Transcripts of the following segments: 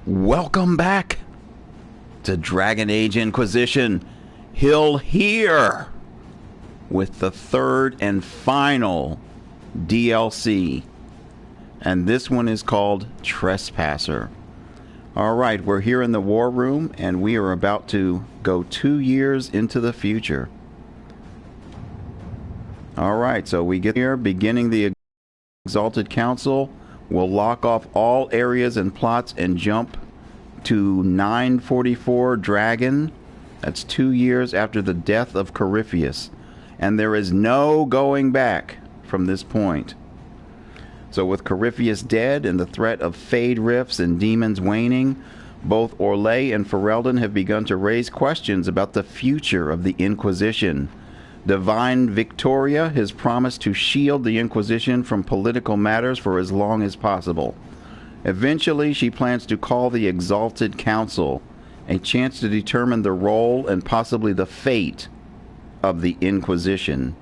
Welcome back to Dragon Age Inquisition. Hill here with the third and final DLC. And this one is called Trespasser. Alright, we're here in the war room and we are about to go 2 years into the future. Alright, so we get here, beginning the Exalted Council. We'll lock off all areas and plots and jump to 944 Dragon. That's 2 years after the death of Corypheus. And there is no going back from this point. So with Corypheus dead and the threat of Fade Rifts and demons waning, both Orlais and Ferelden have begun to raise questions about the future of the Inquisition. Divine Victoria has promised to shield the Inquisition from political matters for as long as possible. Eventually, she plans to call the Exalted Council, a chance to determine the role and possibly the fate of the Inquisition.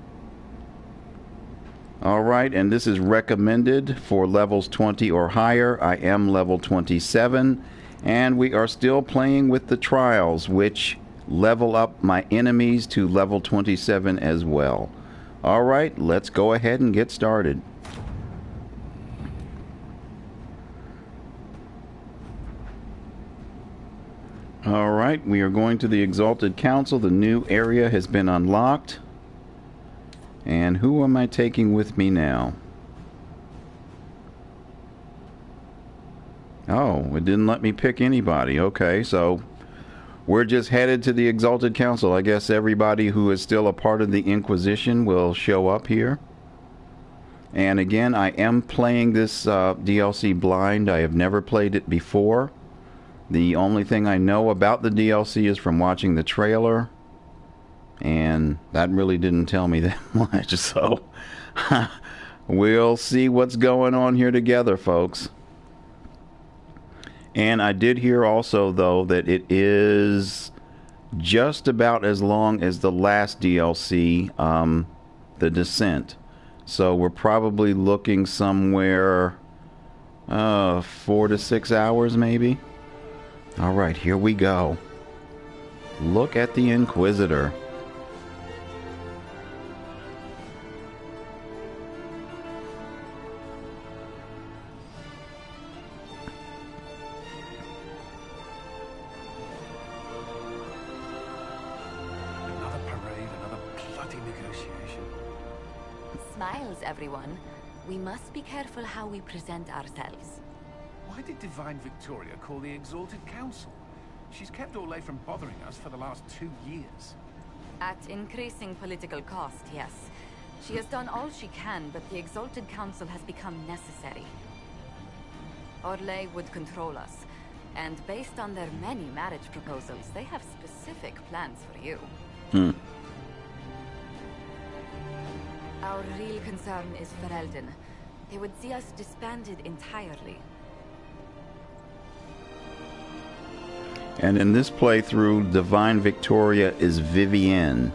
Alright, and this is recommended for levels 20 or higher. I am level 27, and we are still playing with the trials, which level up my enemies to level 27 as well. Alright, let's go ahead and get started. Alright, we are going to the Exalted Council. The new area has been unlocked. And who am I taking with me now? Oh, it didn't let me pick anybody. Okay, so we're just headed to the Exalted Council. I guess everybody who is still a part of the Inquisition will show up here. And again, I am playing this DLC blind. I have never played it before. The only thing I know about the DLC is from watching the trailer. And that really didn't tell me that much. So we'll see what's going on here together, folks. And I did hear also, though, that it is just about as long as the last DLC, The Descent. So we're probably looking somewhere 4 to 6 hours, maybe. All right, here we go. Look at the Inquisitor. Everyone, we must be careful how we present ourselves. Why did Divine Victoria call the Exalted Council? She's kept Orlais from bothering us for the last 2 years. At increasing political cost, yes. She has done all she can, but the Exalted Council has become necessary. Orlais would control us, and based on their many marriage proposals, they have specific plans for you. Our real concern is Ferelden. They would see us disbanded entirely. And in this playthrough, Divine Victoria is Vivienne.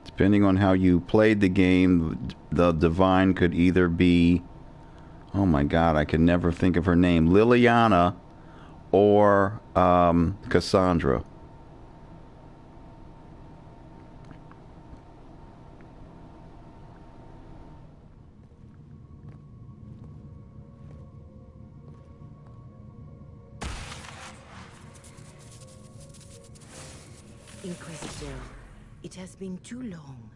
Depending on how you played the game, the Divine could either be, oh my god, I can never think of her name, Liliana, or Cassandra. Inquisitor, it has been too long.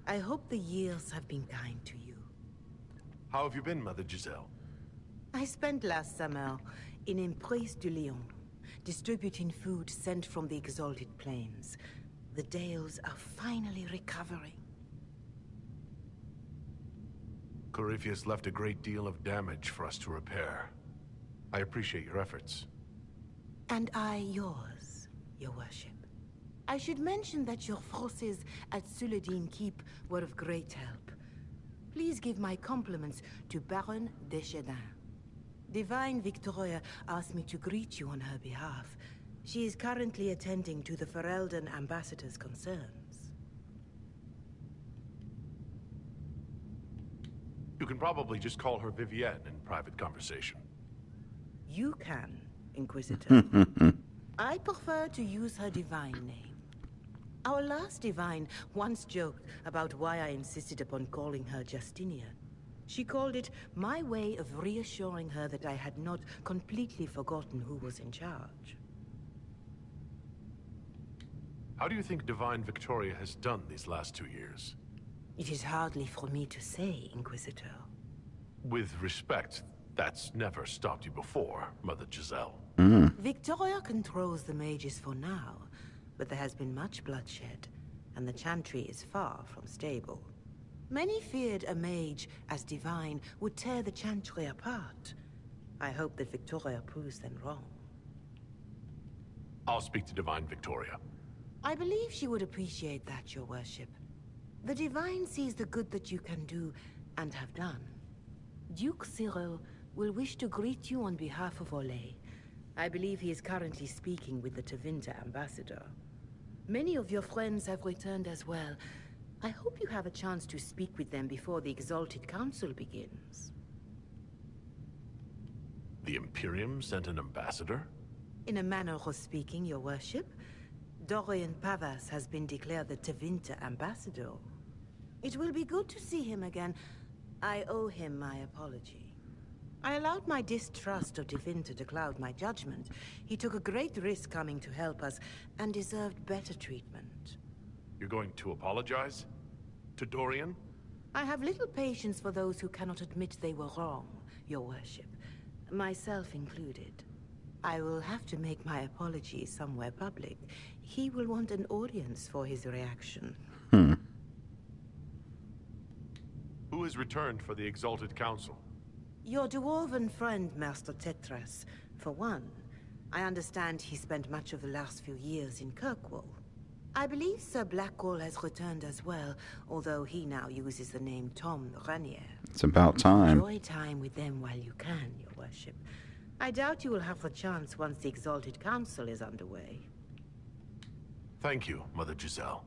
I hope the years have been kind to you. How have you been, Mother Giselle? I spent last summer in Emprise du Lion, distributing food sent from the Exalted Plains. The Dales are finally recovering. Corypheus left a great deal of damage for us to repair. I appreciate your efforts. And I yours, your worship. I should mention that your forces at Suladin Keep were of great help. Please give my compliments to Baron Deschedin. Divine Victoria asked me to greet you on her behalf. She is currently attending to the Ferelden ambassador's concerns. can probably just call her Vivienne in private conversation. You can, Inquisitor. I prefer to use her divine name. Our last divine once joked about why I insisted upon calling her Justinia. She called it my way of reassuring her that I had not completely forgotten who was in charge. How do you think Divine Victoria has done these last 2 years? It is hardly for me to say, Inquisitor. With respect, that's never stopped you before, Mother Giselle. Victoria controls the mages for now, but there has been much bloodshed, and the chantry is far from stable. Many feared a mage, as divine, would tear the chantry apart. I hope that Victoria proves them wrong. I'll speak to Divine Victoria. I believe she would appreciate that, your worship. The divine sees the good that you can do, and have done. Duke Cyril will wish to greet you on behalf of Olay. I believe he is currently speaking with the Tevinter ambassador. Many of your friends have returned as well. I hope you have a chance to speak with them before the Exalted Council begins. The Imperium sent an ambassador? In a manner of speaking, your worship, Dorian Pavas has been declared the Tevinter ambassador. It will be good to see him again. I owe him my apology. I allowed my distrust of Tevinter to cloud my judgment. He took a great risk coming to help us, and deserved better treatment. You're going to apologize? To Dorian? I have little patience for those who cannot admit they were wrong, your worship. Myself included. I will have to make my apology somewhere public. He will want an audience for his reaction. Who has returned for the Exalted Council? Your dwarven friend, Master Tetras. For one, I understand he spent much of the last few years in Kirkwall. I believe Sir Blackwall has returned as well, although he now uses the name Tom Ranier. It's about time. Enjoy time with them while you can, your worship. I doubt you will have the chance once the Exalted Council is underway. Thank you, Mother Giselle.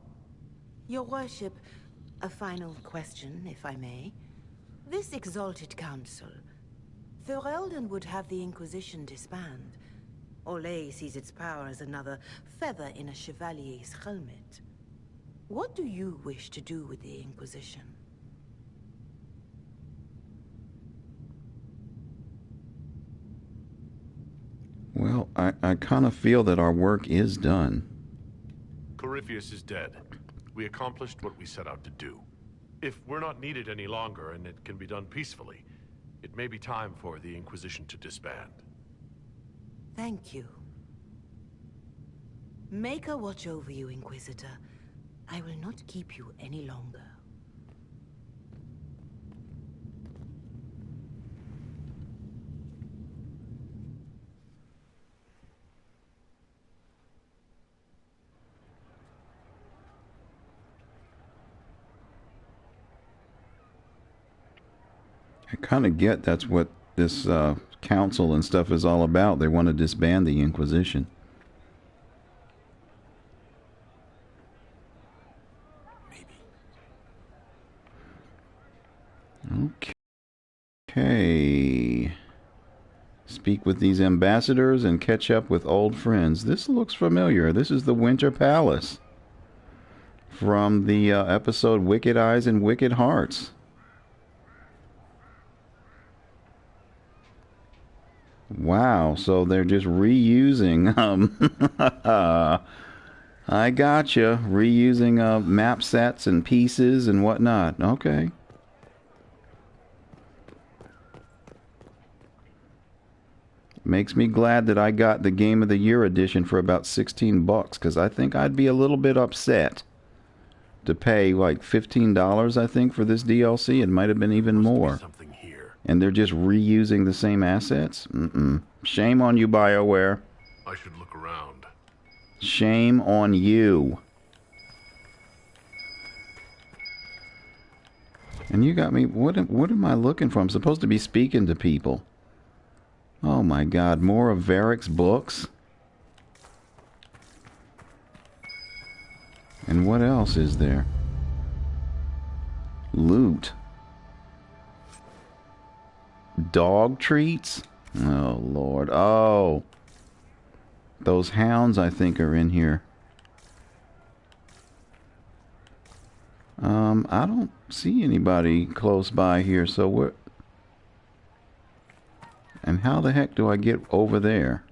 Your worship, a final question, if I may. This Exalted Council, Ferelden would have the Inquisition disband. Olay sees its power as another feather in a chevalier's helmet. What do you wish to do with the Inquisition? Well, I kind of feel that our work is done. Corypheus is dead. We accomplished what we set out to do. If we're not needed any longer and it can be done peacefully, it may be time for the Inquisition to disband. Thank you. Maker watch over you, Inquisitor. I will not keep you any longer. I kind of get that's what this council and stuff is all about. They want to disband the Inquisition. Okay. Speak with these ambassadors and catch up with old friends. This looks familiar. This is the Winter Palace from the episode Wicked Eyes and Wicked Hearts. Wow, so they're just reusing I gotcha. Reusing map sets and pieces and whatnot. Okay. Makes me glad that I got the Game of the Year edition for about $16, because I think I'd be a little bit upset to pay like $15, I think, for this DLC. It might have been even more. And they're just reusing the same assets? Shame on you, BioWare. I should look around. Shame on you. And you got me... What am I looking for? I'm supposed to be speaking to people. Oh my god, more of Varric's books? And what else is there? Loot. Dog treats? Oh, Lord. Oh. Those hounds, I think, are in here. I don't see anybody close by here, so we're... And how the heck do I get over there?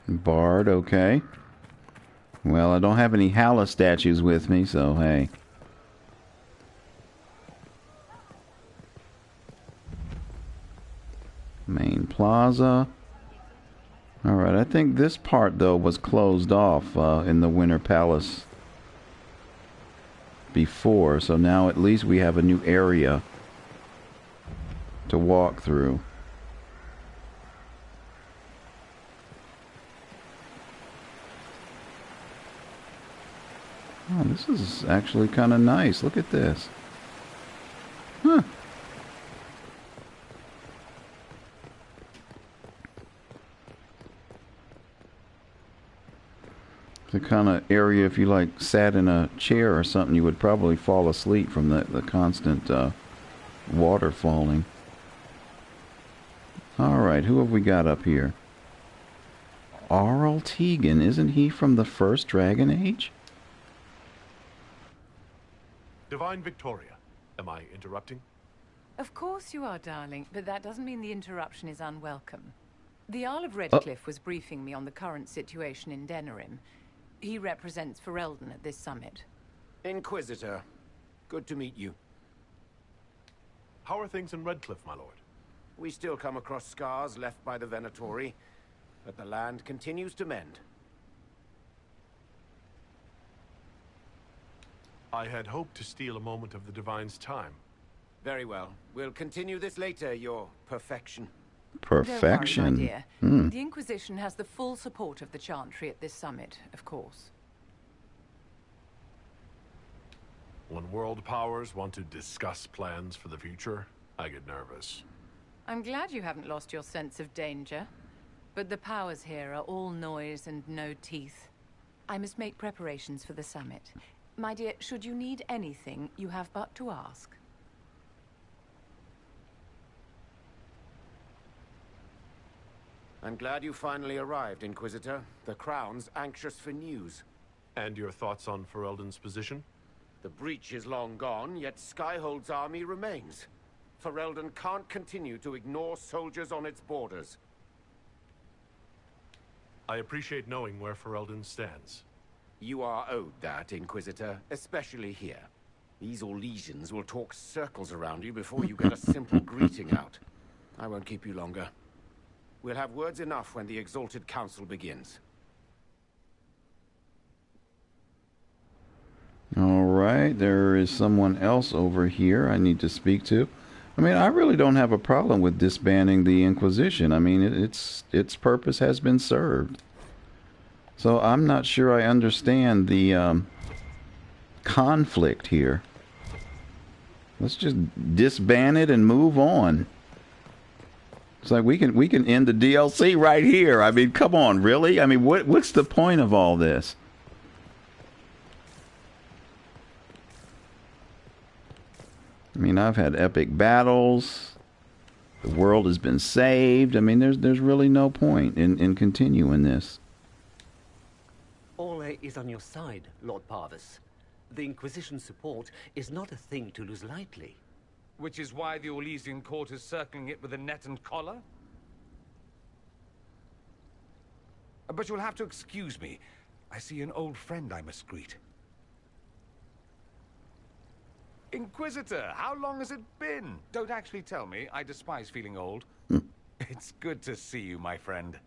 Bard, okay. Well, I don't have any Hala statues with me, so hey. Main plaza. Alright, I think this part, though, was closed off in the Winter Palace before, so now at least we have a new area to walk through. Oh, this is actually kind of nice. Look at this. Huh. The kind of area, if you like sat in a chair or something, you would probably fall asleep from the constant water falling. Alright, who have we got up here? Arl Tegan, isn't he from the first Dragon Age? Divine Victoria, am I interrupting? Of course you are, darling, but that doesn't mean the interruption is unwelcome. The Earl of Redcliffe was briefing me on the current situation in Denerim. He represents Ferelden at this summit. Inquisitor, good to meet you. How are things in Redcliffe, my lord? We still come across scars left by the Venatori, but the land continues to mend. I had hoped to steal a moment of the Divine's time. Very well. We'll continue this later, your perfection. Perfection. Don't worry, my dear. The Inquisition has the full support of the Chantry at this summit, of course. When world powers want to discuss plans for the future, I get nervous. I'm glad you haven't lost your sense of danger. But the powers here are all noise and no teeth. I must make preparations for the summit. My dear, should you need anything, you have but to ask. I'm glad you finally arrived, Inquisitor. The Crown's anxious for news. And your thoughts on Ferelden's position? The breach is long gone, yet Skyhold's army remains. Ferelden can't continue to ignore soldiers on its borders. I appreciate knowing where Ferelden stands. You are owed that, Inquisitor, especially here. These Orlesians will talk circles around you before you get a simple greeting out. I won't keep you longer. We'll have words enough when the Exalted Council begins. Alright, there is someone else over here I need to speak to. I mean, I really don't have a problem with disbanding the Inquisition. I mean, its purpose has been served. So I'm not sure I understand the conflict here. Let's just disband it and move on. It's like we can end the DLC right here. I mean, come on, really? I mean, what's the point of all this? I mean, I've had epic battles. The world has been saved. I mean, there's really no point in continuing this. Orlais is on your side, Lord Parvis. The Inquisition's support is not a thing to lose lightly. Which is why the Orlesian court is circling it with a net and collar? But you'll have to excuse me. I see an old friend I must greet. Inquisitor, how long has it been? Don't actually tell me. I despise feeling old. It's good to see you, my friend.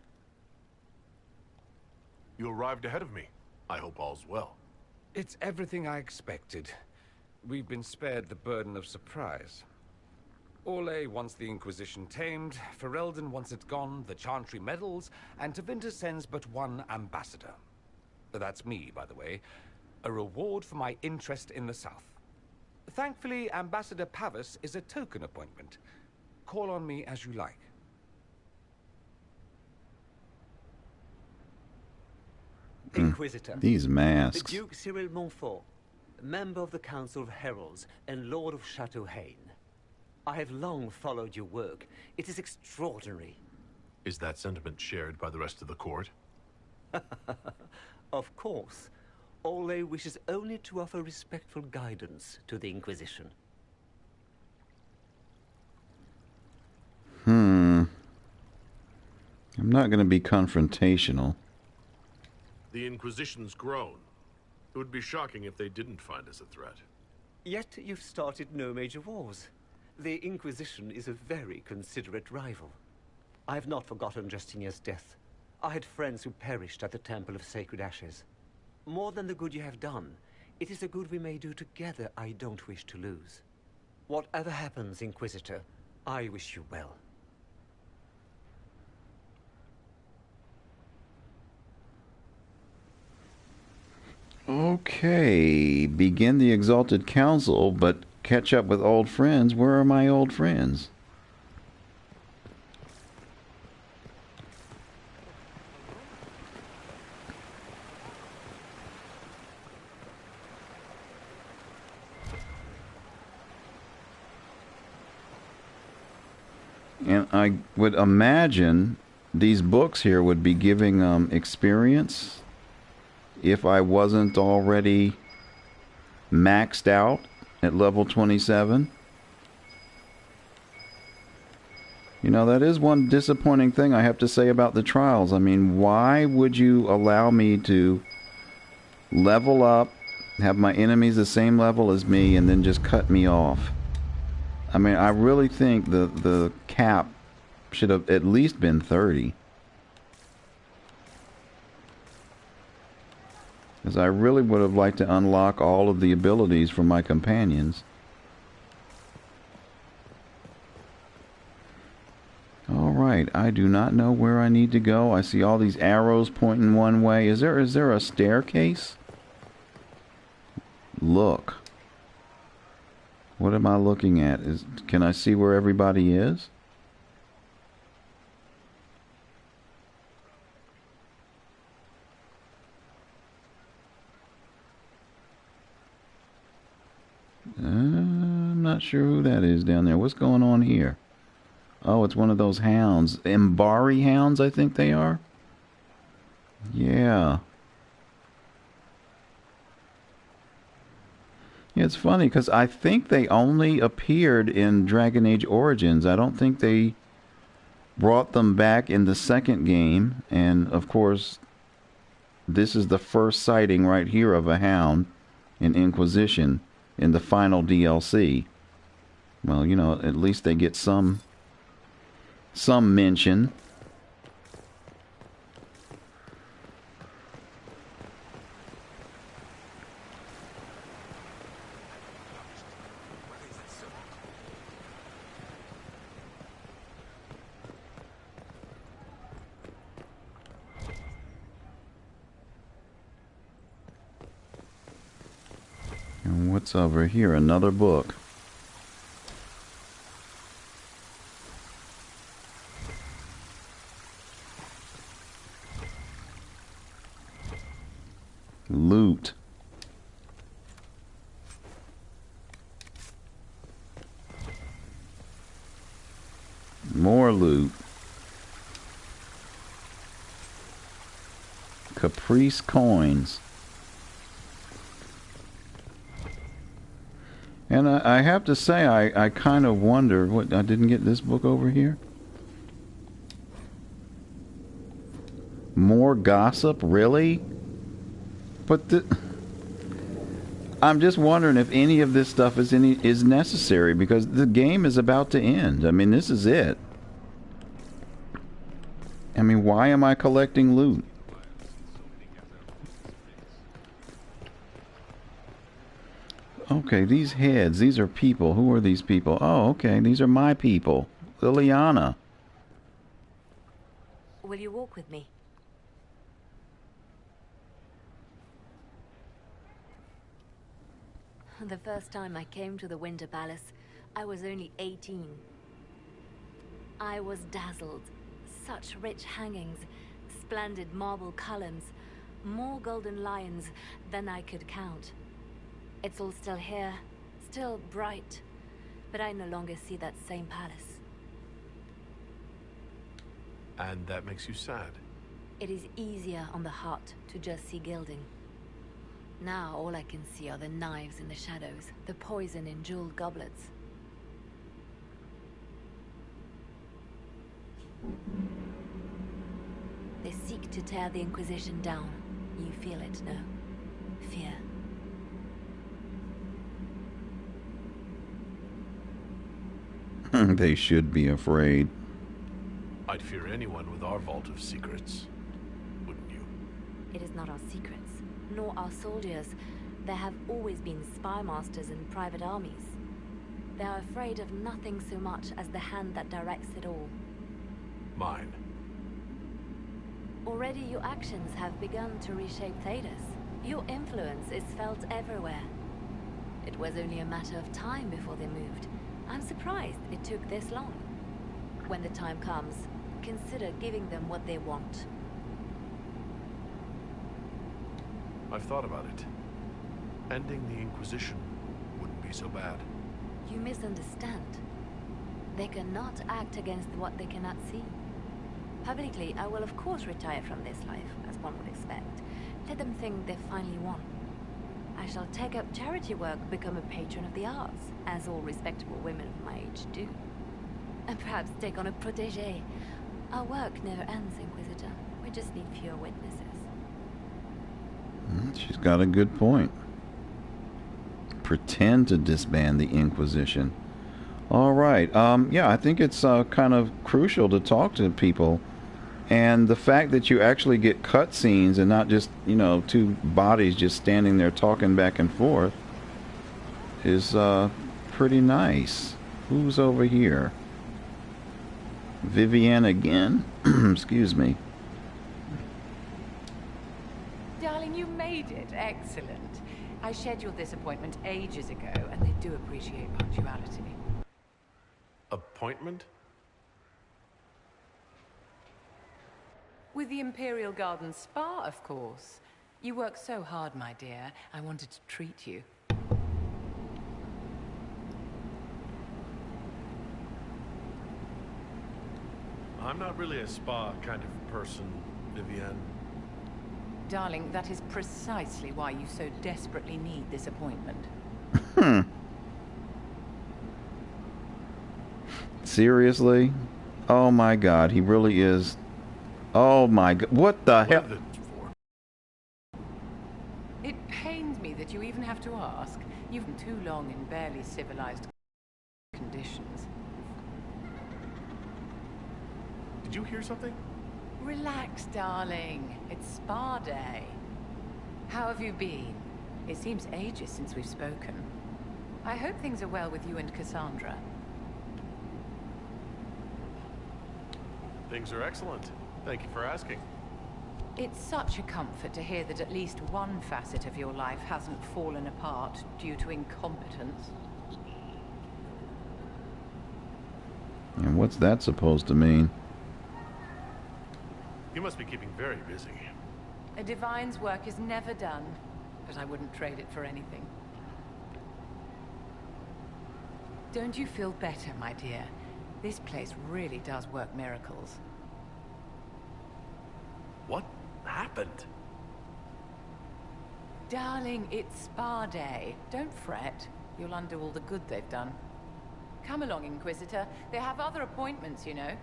You arrived ahead of me. I hope all's well. It's everything I expected. We've been spared the burden of surprise. Orlais wants the Inquisition tamed, Ferelden wants it gone, the Chantry meddles, and Tevinter sends but one ambassador. That's me, by the way. A reward for my interest in the South. Thankfully, Ambassador Pavus is a token appointment. Call on me as you like. Inquisitor. These The masks. Duke Cyril Montfort, member of the Council of Heralds and Lord of Chateau Haine. I have long followed your work. It is extraordinary. Is that sentiment shared by the rest of the court? Of course. Ole wishes only to offer respectful guidance to the Inquisition. I'm not going to be confrontational. The Inquisition's grown. It would be shocking if they didn't find us a threat. Yet you've started no major wars. The Inquisition is a very considerate rival. I have not forgotten Justinia's death. I had friends who perished at the Temple of Sacred Ashes. More than the good you have done, it is a good we may do together I don't wish to lose. Whatever happens, Inquisitor, I wish you well. Okay, begin the Exalted Council, but catch up with old friends. Where are my old friends? And I would imagine these books here would be giving experience if I wasn't already maxed out at level 27. You know, that is one disappointing thing I have to say about the trials. I mean, why would you allow me to level up, have my enemies the same level as me, and then just cut me off? I mean, I really think the cap should have at least been 30. Because I really would have liked to unlock all of the abilities for my companions. Alright, I do not know where I need to go. I see all these arrows pointing one way. Is there a staircase? Look. What am I looking at? Can I see where everybody is? I'm not sure who that is down there. What's going on here? Oh, it's one of those hounds. Embari hounds, I think they are. Yeah. It's funny because I think they only appeared in Dragon Age Origins. I don't think they brought them back in the second game. And, of course, this is the first sighting right here of a hound in Inquisition in the final DLC. Well, you know, at least they get some mention. And what's over here? Another book. Loot. More loot. Caprice coins. And I have to say, I kind of wonder, what, I didn't get this book over here? More gossip? Really? But I'm just wondering if any of this stuff is necessary, because the game is about to end. I mean, this is it. I mean, why am I collecting loot? Okay, these heads, these are people. Who are these people? Oh, okay, these are my people. Liliana. Will you walk with me? The first time I came to the Winter Palace, I was only 18. I was dazzled. Such rich hangings, splendid marble columns, more golden lions than I could count. It's all still here, still bright, but I no longer see that same palace. And that makes you sad? It is easier on the heart to just see gilding. Now all I can see are the knives in the shadows, the poison in jeweled goblets. They seek to tear the Inquisition down. You feel it, no? Fear. They should be afraid. I'd fear anyone with our vault of secrets, wouldn't you? It is not our secrets, nor our soldiers. There have always been spy masters and private armies. They are afraid of nothing so much as the hand that directs it all. Mine. Already your actions have begun to reshape Thedas. Your influence is felt everywhere. It was only a matter of time before they moved. I'm surprised it took this long. When the time comes, consider giving them what they want. I've thought about it. Ending the Inquisition wouldn't be so bad. You misunderstand. They cannot act against what they cannot see. Publicly, I will of course retire from this life, as one would expect. Let them think they've finally won. I shall take up charity work, become a patron of the arts, as all respectable women of my age do. And perhaps take on a protégé. Our work never ends, Inquisitor. We just need fewer witnesses. She's got a good point. Pretend to disband the Inquisition. All right. Yeah, I think it's kind of crucial to talk to people. And the fact that you actually get cutscenes and not just, you know, two bodies just standing there talking back and forth is pretty nice. Who's over here? Vivienne again? Excuse me. Darling, you made it. Excellent. I scheduled this appointment ages ago, and they do appreciate punctuality. Appointment? With the Imperial Garden Spa, of course. You work so hard, my dear. I wanted to treat you. I'm not really a spa kind of person, Vivienne. Darling, that is precisely why you so desperately need this appointment. Seriously? Oh my god, he really is. Oh my god, what the hell? It pains me that you even have to ask. You've been too long in barely civilized conditions. Did you hear something? Relax, darling. It's spa day. How have you been? It seems ages since we've spoken. I hope things are well with you and Cassandra. Things are excellent. Thank you for asking. It's such a comfort to hear that at least one facet of your life hasn't fallen apart due to incompetence. And what's that supposed to mean? You must be keeping very busy. A divine's work is never done, but I wouldn't trade it for anything. Don't you feel better, my dear? This place really does work miracles. What happened? Darling, it's spa day. Don't fret. You'll undo all the good they've done. Come along, Inquisitor. They have other appointments, you know.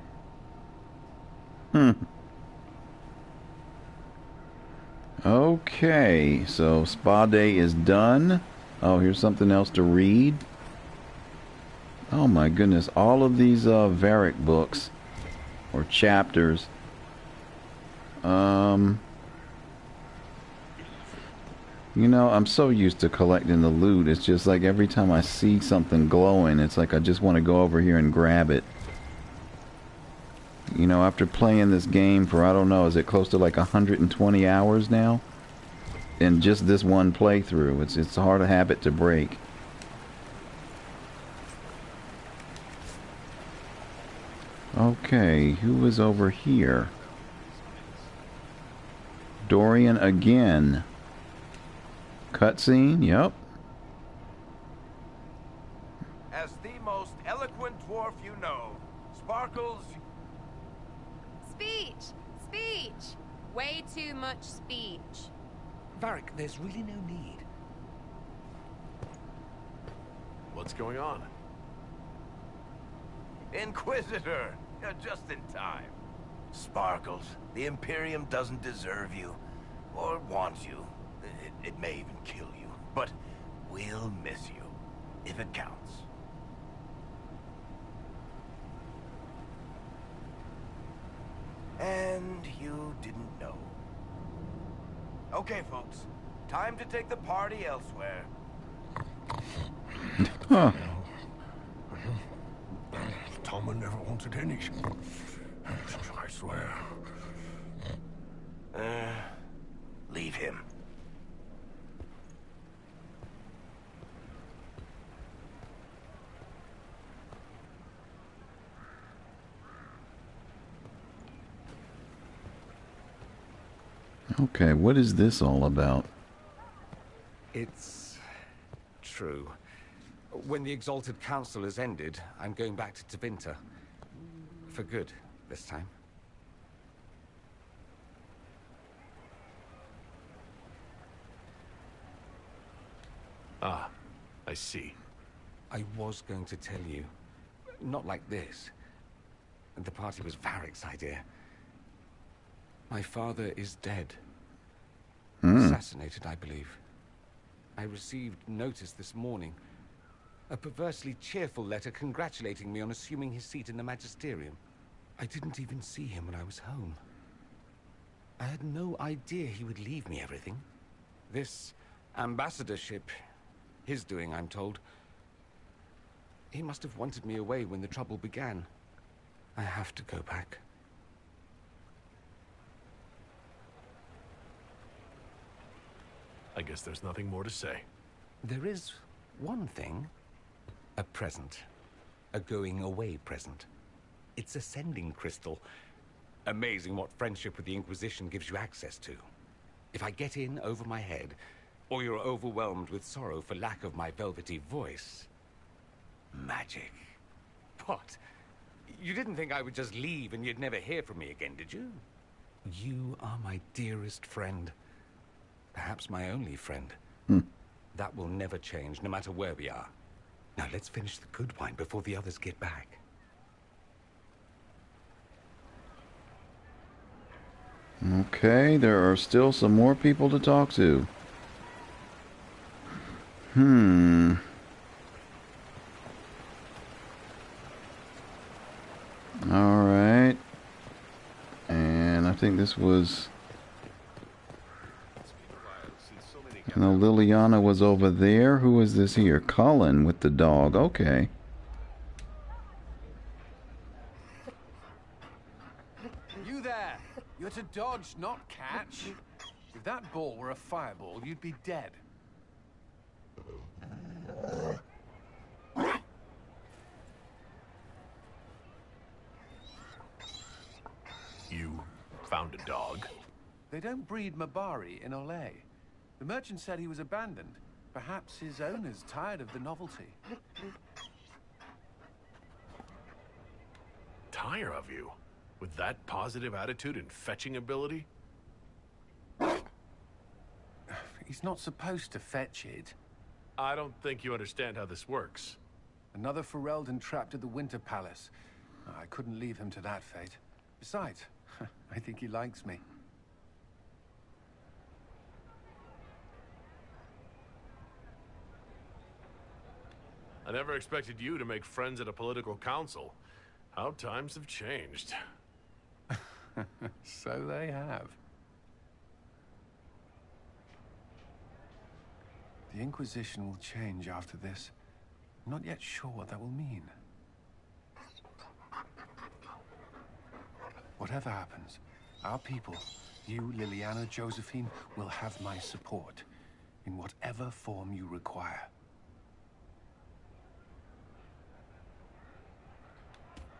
Okay, so spa day is done. Oh, here's something else to read. Oh my goodness, all of these Varric books or chapters. You know, I'm so used to collecting the loot. It's just like every time I see something glowing, it's like I just want to go over here and grab it. You know, after playing this game for, I don't know, is it close to like 120 hours now? in just this one playthrough. It's a hard habit to break. Okay, who is over here? Dorian again. Cutscene, yep. As the most eloquent dwarf you know, Sparkles... Speech! Speech! Way too much speech. Varric, there's really no need. What's going on? Inquisitor! You're just in time. Sparkles, the Imperium doesn't deserve you. Or want you. It may even kill you. But we'll miss you. If it counts. And you didn't know. Okay, folks. Time to take the party elsewhere. Huh. Toma never wanted any. I swear. Leave him. Okay, what is this all about? It's true. When the Exalted Council has ended, I'm going back to Tevinter. For good, this time. Ah, I see. I was going to tell you. Not like this. The party was Varric's idea. My father is dead. Assassinated, I believe. I received notice this morning. A perversely cheerful letter congratulating me on assuming his seat in the Magisterium. I didn't even see him when I was home. I had no idea he would leave me everything. This ambassadorship, his doing, I'm told. He must have wanted me away when the trouble began. I have to go back. I guess there's nothing more to say. There is one thing. A present. A going-away present. It's a sending crystal. Amazing what friendship with the Inquisition gives you access to. If I get in over my head, or you're overwhelmed with sorrow for lack of my velvety voice... magic. What? You didn't think I would just leave and you'd never hear from me again, did you? You are my dearest friend. Perhaps my only friend. That will never change, no matter where we are. Now let's finish the good wine before the others get back. Okay, there are still some more people to talk to. Alright. And I think this was... No, Liliana was over there. Who is this here? Cullen with the dog. Okay. You there! You're to dodge, not catch. If that ball were a fireball, you'd be dead. You found a dog? They don't breed Mabari in Olay. The merchant said he was abandoned. Perhaps his owner's tired of the novelty. Tire of you? With that positive attitude and fetching ability? He's not supposed to fetch it. I don't think you understand how this works. Another Ferelden trapped at the Winter Palace. I couldn't leave him to that fate. Besides, I think he likes me. I never expected you to make friends at a political council. How times have changed. So they have. The Inquisition will change after this. I'm not yet sure what that will mean. Whatever happens, our people You, Liliana, Josephine, will have my support in whatever form you require.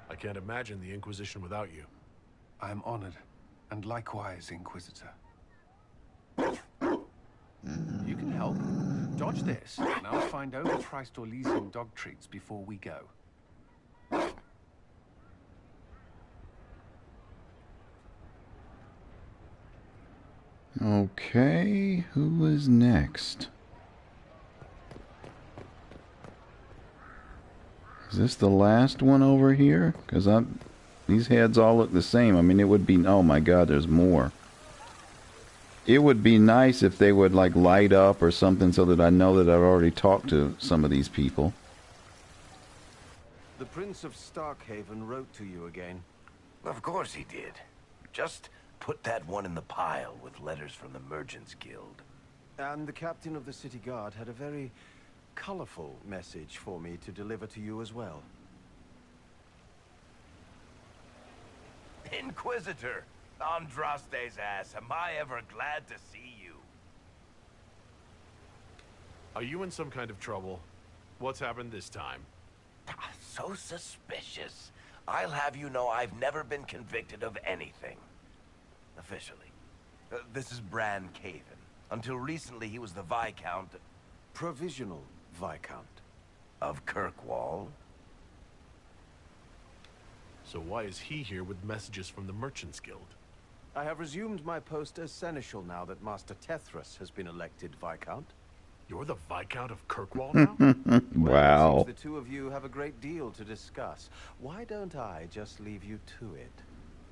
I can't imagine the Inquisition without you. I am honored, and likewise, Inquisitor. You can help. Dodge this, and I'll find overpriced Orlesian dog treats before we go. Okay, who is next? Is this the last one over here? Because these heads all look the same. I mean, it would be... Oh my god, there's more. It would be nice if they would, like, light up or something so that I know that I've already talked to some of these people. The Prince of Starkhaven wrote to you again. Of course he did. Just put that one in the pile with letters from the Merchants Guild. And the captain of the city guard had a very colorful message for me to deliver to you as well. Inquisitor! Andraste's ass, am I ever glad to see you. Are you in some kind of trouble? What's happened this time? So suspicious. I'll have you know I've never been convicted of anything. Officially. This is Bran Caven. Until recently he was the Viscount... Provisional Viscount. Of Kirkwall. So why is he here with messages from the Merchants Guild? I have resumed my post as Seneschal now that Master Tethras has been elected Viscount. You're the Viscount of Kirkwall now? Wow. Well, it seems the two of you have a great deal to discuss. Why don't I just leave you to it?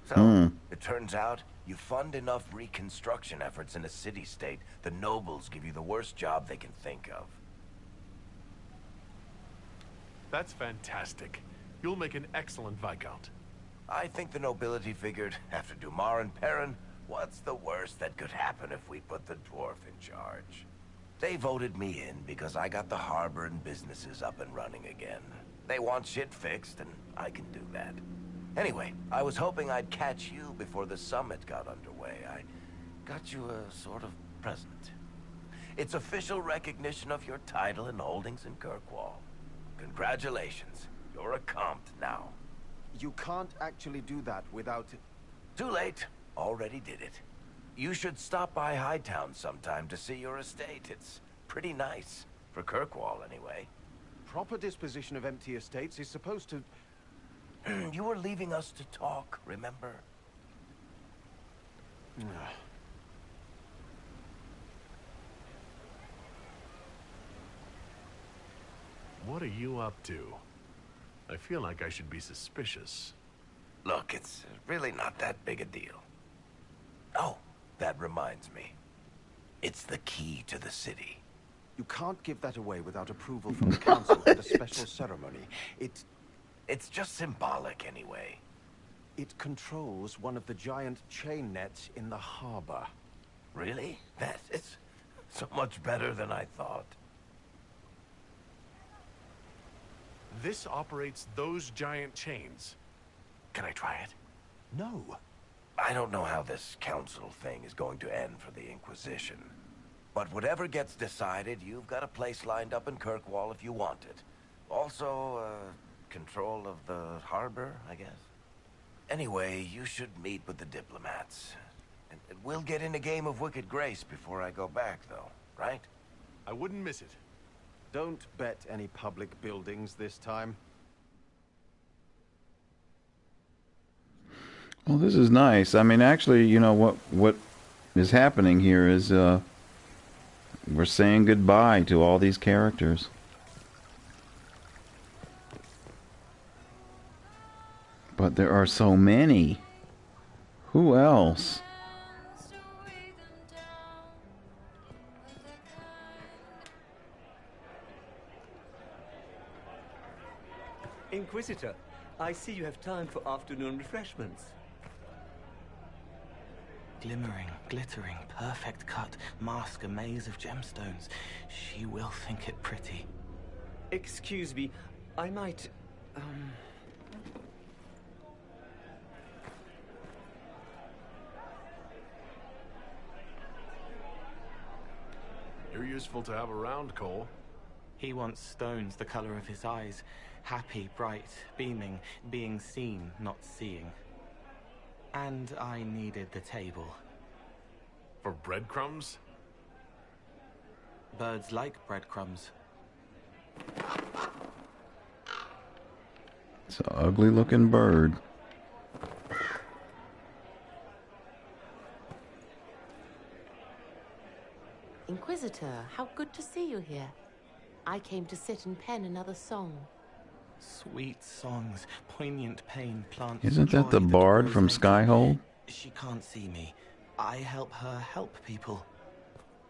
So, it turns out, you fund enough reconstruction efforts in a city-state, the nobles give you the worst job they can think of. That's fantastic. You'll make an excellent Viscount. I think the nobility figured, after Dumar and Perrin, what's the worst that could happen if we put the dwarf in charge? They voted me in because I got the harbor and businesses up and running again. They want shit fixed, and I can do that. Anyway, I was hoping I'd catch you before the summit got underway. I got you a sort of present. It's official recognition of your title and holdings in Kirkwall. Congratulations. You're a compt now. You can't actually do that without... Too late. Already did it. You should stop by Hightown sometime to see your estate. It's pretty nice. For Kirkwall, anyway. Proper disposition of empty estates is supposed to... You were leaving us to talk, remember? What are you up to? I feel like I should be suspicious. Look, it's really not that big a deal. Oh, that reminds me. It's the key to the city. You can't give that away without approval from the council at a special ceremony. It's just symbolic anyway. It controls one of the giant chain nets in the harbor. Really? That is so much better than I thought. This operates those giant chains. Can I try it? No. I don't know how this council thing is going to end for the Inquisition. But whatever gets decided, you've got a place lined up in Kirkwall if you want it. Also, control of the harbor, I guess. Anyway, you should meet with the diplomats. And we'll get in a game of Wicked Grace before I go back, though, right? I wouldn't miss it. Don't bet any public buildings this time. Well, this is nice. I mean, actually, you know, what is happening here is we're saying goodbye to all these characters. But there are so many. Who else? Inquisitor, I see you have time for afternoon refreshments. Glimmering, glittering, perfect cut, mask a maze of gemstones. She will think it pretty. Excuse me, I might, You're useful to have around, Cole. He wants stones the color of his eyes. Happy, bright, beaming, being seen, not seeing. And I needed the table. For breadcrumbs? Birds like breadcrumbs. It's an ugly-looking bird. Inquisitor, how good to see you here. I came to sit and pen another song. Sweet songs, poignant pain, plants. Isn't that the bard from Skyhold? She can't see me. I help her help people.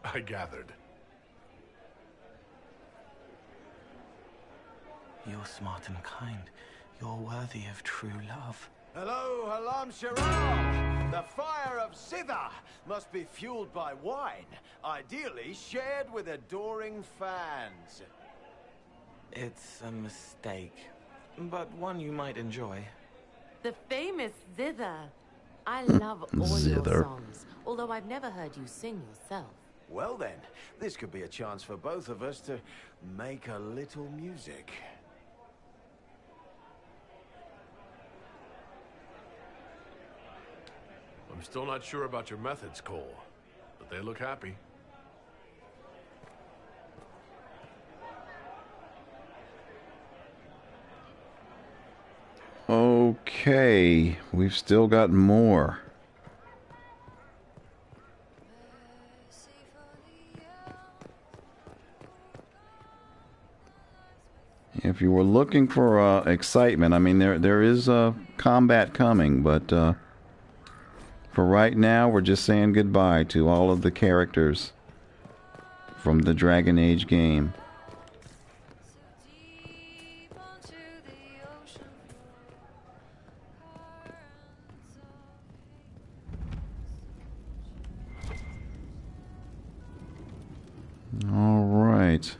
I gathered. You're smart and kind. You're worthy of true love. Hello, Halam Shara! The fire of Zither must be fueled by wine, ideally shared with adoring fans. It's a mistake, but one you might enjoy. The famous Zither. I love all Zither. your songs, although I've never heard you sing yourself. Well then, this could be a chance for both of us to make a little music. I'm still not sure about your methods, Cole, but they look happy. Okay, we've still got more. If you were looking for excitement, I mean, there is combat coming, but for right now, we're just saying goodbye to all of the characters from the Dragon Age game. All right.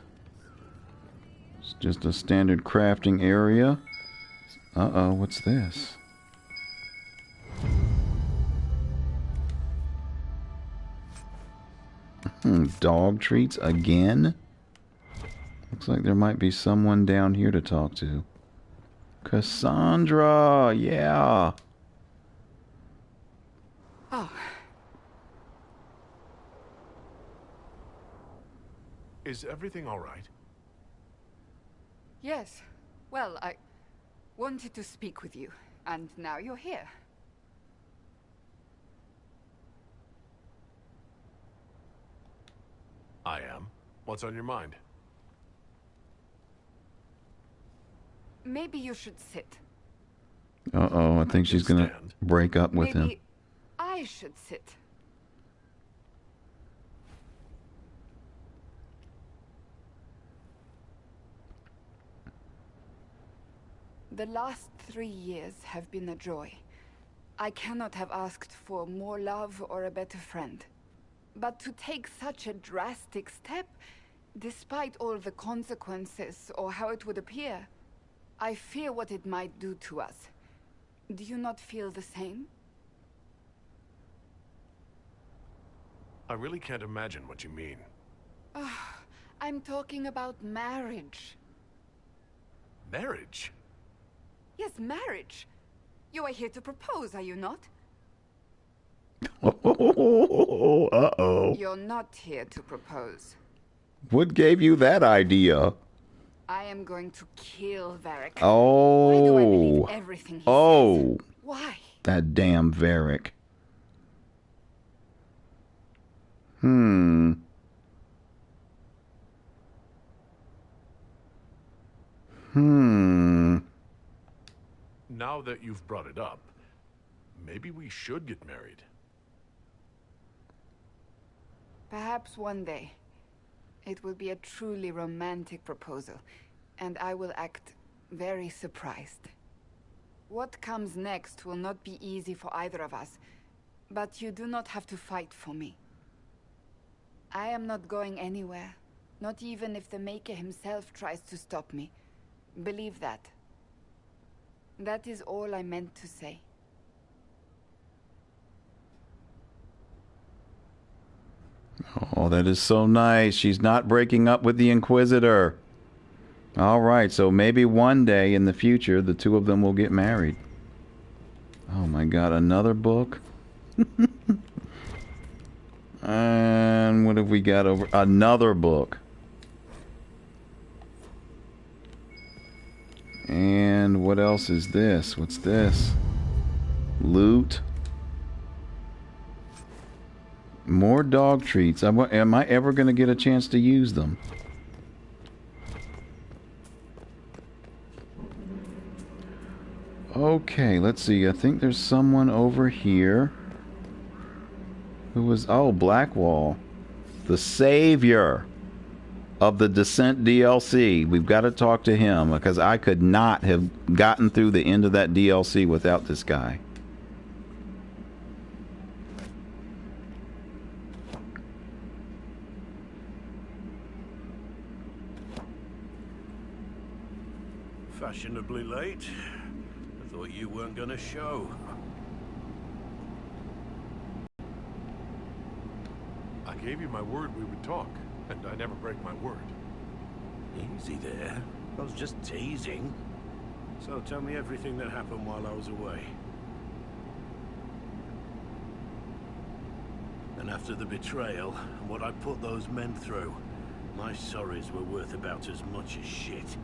It's just a standard crafting area. Uh-oh, what's this? Dog treats again? Looks like there might be someone down here to talk to. Cassandra, yeah. Oh. Is everything all right? Yes. Well, I wanted to speak with you, and now you're here. I am. What's on your mind? Maybe you should sit. Uh-oh, I think she's gonna break up with him. Maybe I should sit. The last 3 years have been a joy. I cannot have asked for more love or a better friend. But to take such a drastic step, despite all the consequences or how it would appear, I fear what it might do to us. Do you not feel the same? I really can't imagine what you mean. I'm talking about marriage. Marriage? Yes, marriage. You are here to propose, are you not? Uh-oh. You're not here to propose. What gave you that idea? I am going to kill Varric. Oh. Why do I believe everything he says? Why? That damn Varric. Now that you've brought it up, maybe we should get married. Perhaps one day. It will be a truly romantic proposal, and I will act very surprised. What comes next will not be easy for either of us, but you do not have to fight for me. I am not going anywhere, not even if the Maker himself tries to stop me. Believe that. That is all I meant to say. Oh, that is so nice. She's not breaking up with the Inquisitor. All right, so maybe one day in the future, the two of them will get married. Oh my God, another book? And what have we got over? Another book. And what else is this? What's this? Loot. More dog treats. Am I ever going to get a chance to use them? Okay, let's see. I think there's someone over here who was... Oh, Blackwall. The savior of the Descent DLC. We've got to talk to him because I could not have gotten through the end of that DLC without this guy. Fashionably late. I thought you weren't gonna show. I gave you my word we would talk, and I never break my word. Easy there. I was just teasing. So tell me everything that happened while I was away. And after the betrayal, and what I put those men through, my sorries were worth about as much as shit.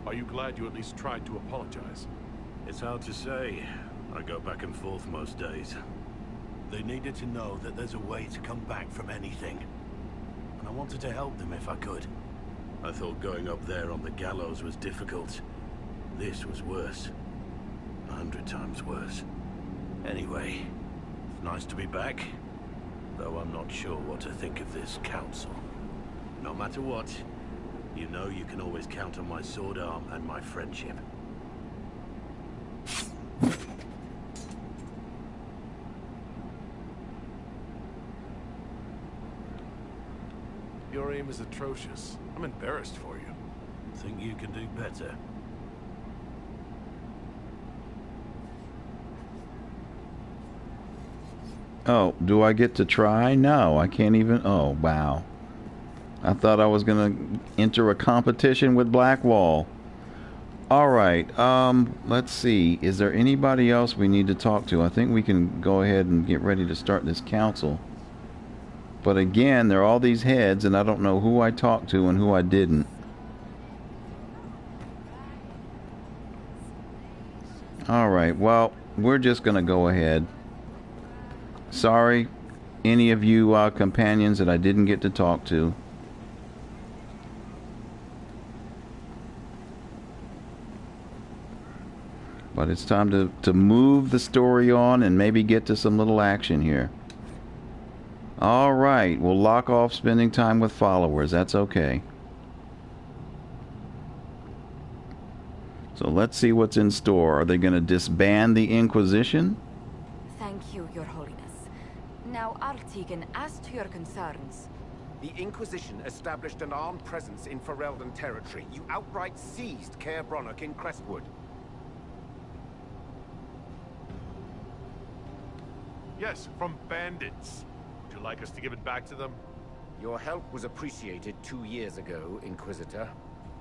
Are you glad you at least tried to apologize? It's hard to say. I go back and forth most days. They needed to know that there's a way to come back from anything. And I wanted to help them if I could. I thought going up there on the gallows was difficult. This was worse. 100 times worse. Anyway, it's nice to be back. Though I'm not sure what to think of this council. No matter what, you know you can always count on my sword arm and my friendship. Your aim is atrocious. I'm embarrassed for you. Think you can do better? Oh, do I get to try? No, I can't even... Oh, wow. I thought I was going to enter a competition with Blackwall. Alright, let's see. Is there anybody else we need to talk to? I think we can go ahead and get ready to start this council. But again, there are all these heads, and I don't know who I talked to and who I didn't. Alright, well, we're just going to go ahead. Sorry, any of you companions that I didn't get to talk to. But it's time to move the story on and maybe get to some little action here. Alright, we'll lock off spending time with followers. That's okay. So let's see what's in store. Are they going to disband the Inquisition? Thank you, Your Holiness. Now, Artigan, as to your concerns... The Inquisition established an armed presence in Ferelden territory. You outright seized Caer Bronach in Crestwood. Yes, from bandits. Would you like us to give it back to them? Your help was appreciated 2 years ago, Inquisitor.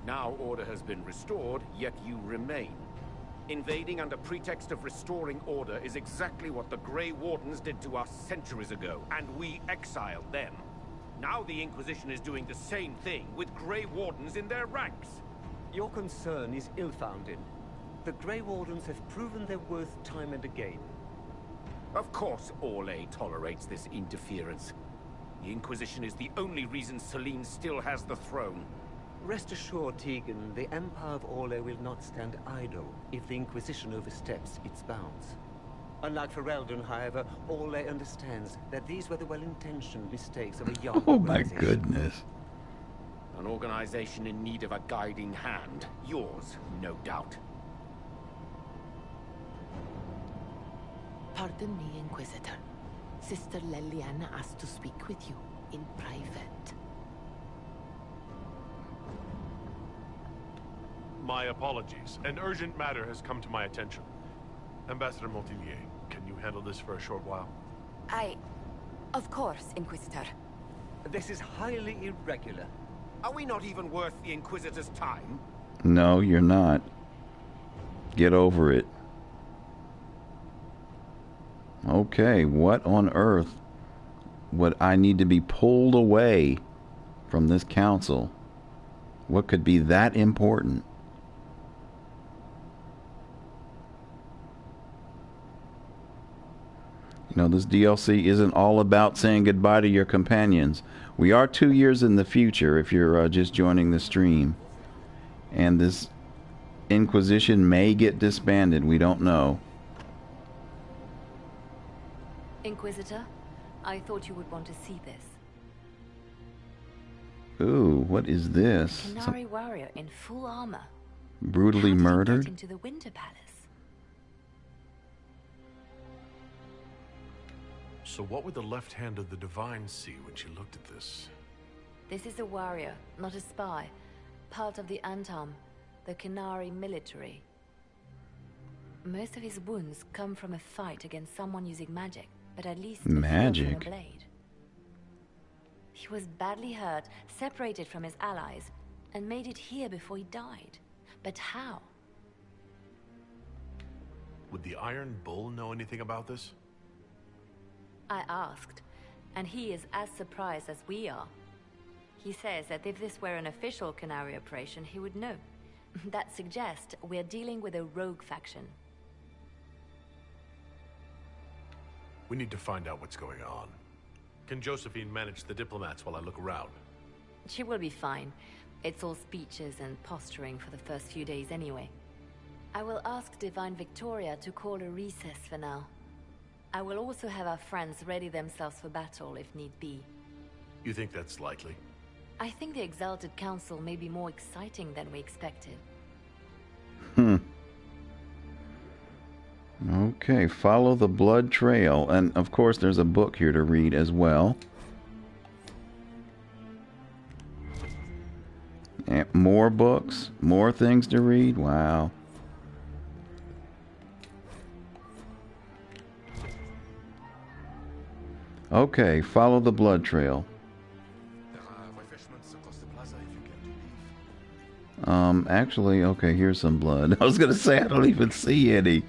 Now order has been restored, yet you remain. Invading under pretext of restoring order is exactly what the Grey Wardens did to us centuries ago, and we exiled them. Now the Inquisition is doing the same thing with Grey Wardens in their ranks. Your concern is ill-founded. The Grey Wardens have proven their worth time and again. Of course Orlais tolerates this interference. The Inquisition is the only reason Selene still has the throne. Rest assured, Tegan, the Empire of Orlais will not stand idle if the Inquisition oversteps its bounds. Unlike Ferelden, however, Orlais understands that these were the well-intentioned mistakes of a young organization. My goodness. An organization in need of a guiding hand. Yours, no doubt. Pardon me, Inquisitor. Sister Leliana asked to speak with you in private. My apologies. An urgent matter has come to my attention. Ambassador Montigny, can you handle this for a short while? Of course, Inquisitor. This is highly irregular. Are we not even worth the Inquisitor's time? No, you're not. Get over it. Okay, what on earth would I need to be pulled away from this council? What could be that important? You know, this DLC isn't all about saying goodbye to your companions. We are 2 years in the future if you're just joining the stream. And this Inquisition may get disbanded. We don't know. Inquisitor, I thought you would want to see this. Ooh, what is this? Canary warrior in full armor. Brutally How did he murdered? get into the Winter Palace? So what would the left hand of the Divine see when she looked at this? This is a warrior, not a spy. Part of the Antam, the Canary military. Most of his wounds come from a fight against someone using magic, but at least a heal from Magic? a blade. He was badly hurt, separated from his allies, and made it here before he died. But how? Would the Iron Bull know anything about this? I asked, and he is as surprised as we are. He says that if this were an official Canary operation, he would know. That suggests we're dealing with a rogue faction. We need to find out what's going on. Can Josephine manage the diplomats while I look around? She will be fine. It's all speeches and posturing for the first few days anyway. I will ask Divine Victoria to call a recess for now. I will also have our friends ready themselves for battle if need be. You think that's likely? I think the Exalted Council may be more exciting than we expected. Okay, follow the blood trail. And of course there's a book here to read as well. And more books, more things to read. Wow. Okay, follow the blood trail. There are refreshments across the plaza if you care to leave. Actually, okay, here's some blood. I was gonna say I don't even see any.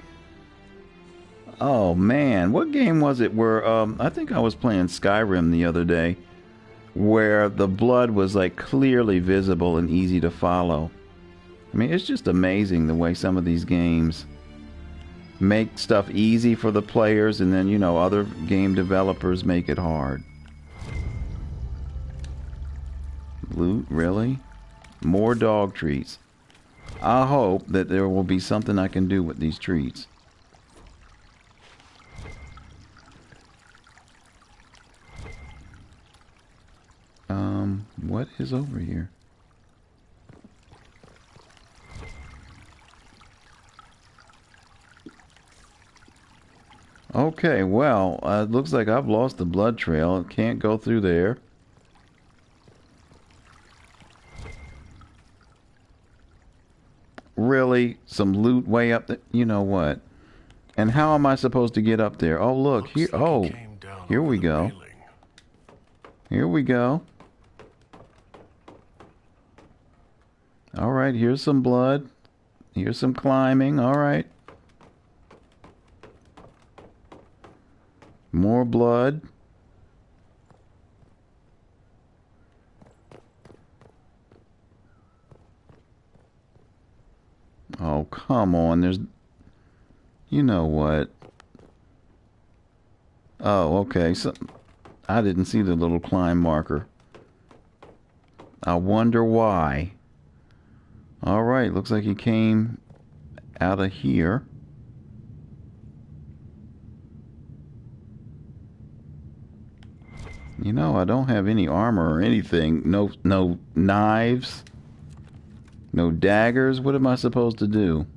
Oh man, what game was it where I think I was playing Skyrim the other day where the blood was like clearly visible and easy to follow. I mean, it's just amazing the way some of these games make stuff easy for the players and then, you know, other game developers make it hard. Loot, really? More dog treats. I hope that there will be something I can do with these treats. What is over here? Okay, well, it looks like I've lost the blood trail. Can't go through there. Really? Some loot way up there? You know what? And how am I supposed to get up there? Oh, look. Here. Oh, here we go. Here we go. All right, here's some blood. Here's some climbing. All right. More blood. Oh, come on. There's... You know what? Oh, okay. So I didn't see the little climb marker. I wonder why. All right, looks like he came out of here. You know, I don't have any armor or anything. No knives. No daggers. What am I supposed to do?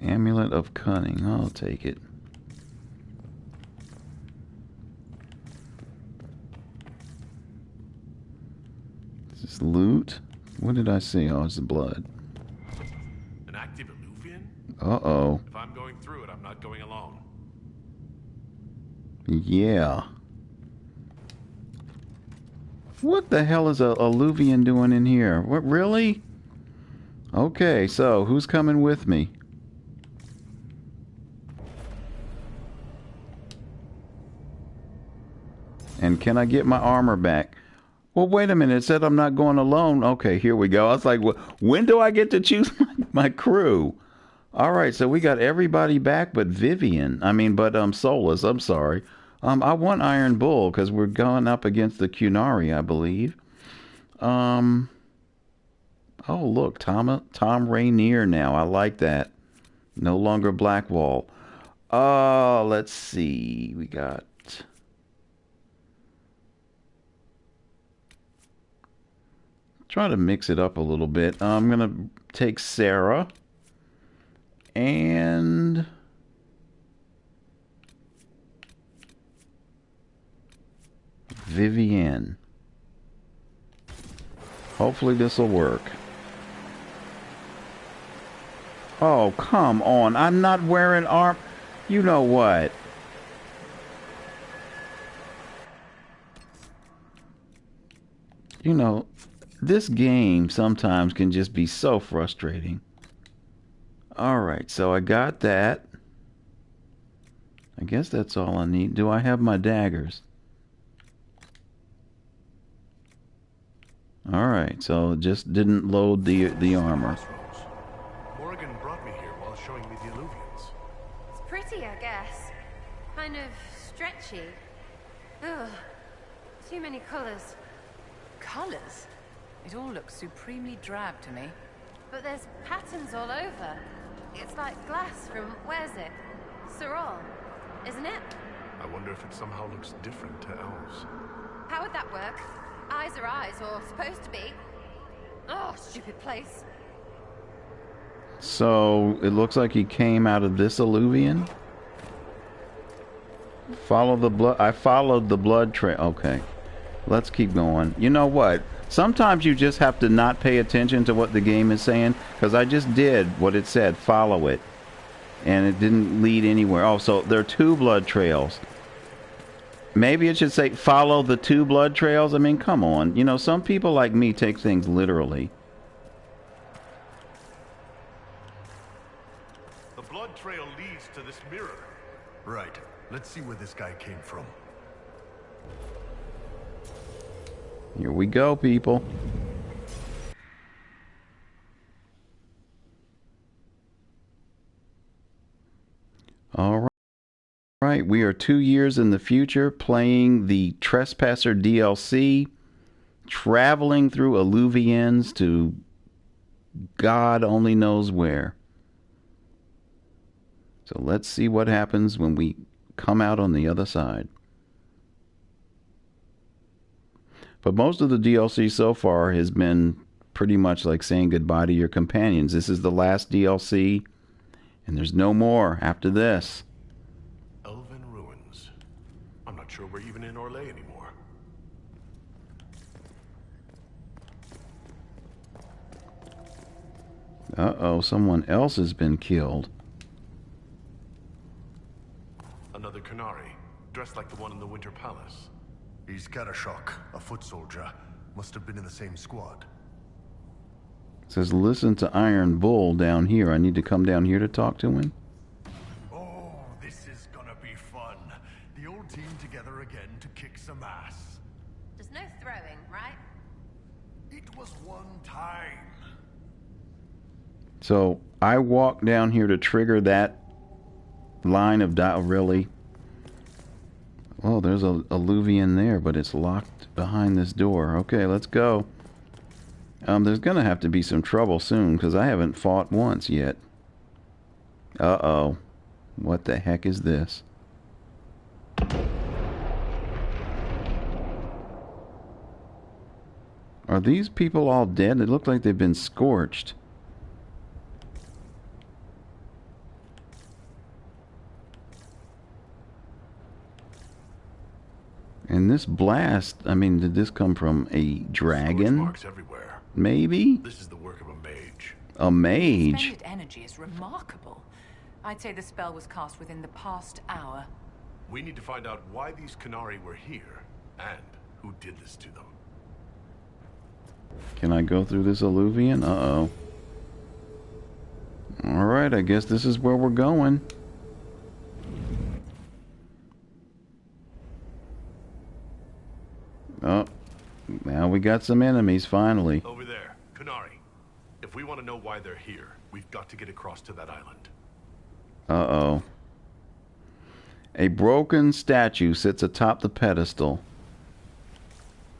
Amulet of Cunning. I'll take it. Is this loot? What did I see? Oh, it's the blood. An active Eluvian? Uh-oh. If I'm going through it, I'm not going alone. Yeah. What the hell is a Luvian doing in here? What, really? Okay, so who's coming with me? And can I get my armor back? Well, wait a minute. It said I'm not going alone. Okay, here we go. I was like, well, when do I get to choose my crew? All right, so we got everybody back but Vivian. But Solus. I'm sorry. I want Iron Bull because we're going up against the Qunari, I believe. Oh, look, Tom Rainier now. I like that. No longer Blackwall. Let's see. We got... Try to mix it up a little bit. I'm going to take Sarah and Vivienne. Hopefully this will work. Oh, come on. I'm not wearing arm. You know what? You know, this game sometimes can just be so frustrating. Alright, so I got that. I guess that's all I need. Do I have my daggers? Alright, so it just didn't load the armor. Morgan brought me here while showing me the Illuvians. It's pretty, I guess. Kind of stretchy. Ugh. Too many colors. Colors? It all looks supremely drab to me. But there's patterns all over. It's like glass from, where's it? Sorol, isn't it? I wonder if it somehow looks different to elves. How would that work? Eyes are eyes, or supposed to be. Oh, stupid place. So, it looks like he came out of this Illuvian? Follow the blood. I followed the blood trail. Okay. Let's keep going. You know what? Sometimes you just have to not pay attention to what the game is saying, because I just did what it said, follow it, and it didn't lead anywhere. Oh, so there are 2 blood trails. Maybe it should say follow the 2 blood trails. I mean, come on. You know, some people like me take things literally. The blood trail leads to this mirror. Right. Let's see where this guy came from. Here we go, people. All right, we are 2 years in the future playing the Trespasser DLC, traveling through Illuvians to God only knows where. So let's see what happens when we come out on the other side. But most of the DLC so far has been pretty much like saying goodbye to your companions. This is the last DLC, and there's no more after this. Elven ruins. I'm not sure we're even in Orlais anymore. Uh-oh, someone else has been killed. Another Qunari, dressed like the one in the Winter Palace. He's Karashok, a foot soldier. Must have been in the same squad. It says, listen to Iron Bull down here. I need to come down here to talk to him. Oh, this is gonna be fun. The old team together again to kick some ass. There's no throwing, right? It was one time. So I walk down here to trigger that line of dial. Really? Oh, there's a Luvian there, but it's locked behind this door. Okay, let's go. There's going to have to be some trouble soon, because I haven't fought once yet. Uh-oh. What the heck is this? Are these people all dead? They look like they've been scorched. And this blast, I mean, did this come from a dragon? Marks everywhere. Maybe? This is the work of a mage. A mage? Expended energy is remarkable. I'd say the spell was cast within the past hour. We need to find out why these Qunari were here, and who did this to them. Can I go through this alluvion? Uh-oh. Alright, I guess this is where we're going. Oh, now we got some enemies, finally. Over there, Qunari. If we want to know why they're here, we've got to get across to that island. Uh-oh. A broken statue sits atop the pedestal.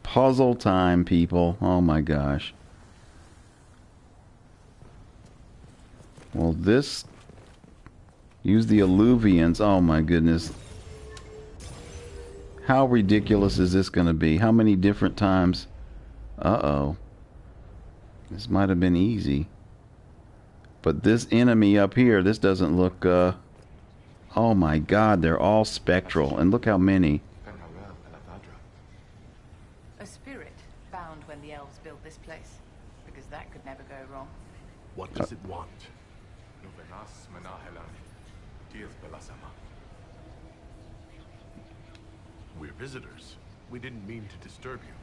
Puzzle time, people. Oh my gosh. Well, this... Use the alluvions. Oh my goodness. How ridiculous is this going to be? How many different times? Uh-oh. This might have been easy. But this enemy up here, this doesn't look, oh my god, they're all spectral. And look how many. A spirit found when the elves built this place. Because that could never go wrong. What does it want? We're visitors. We didn't mean to disturb you.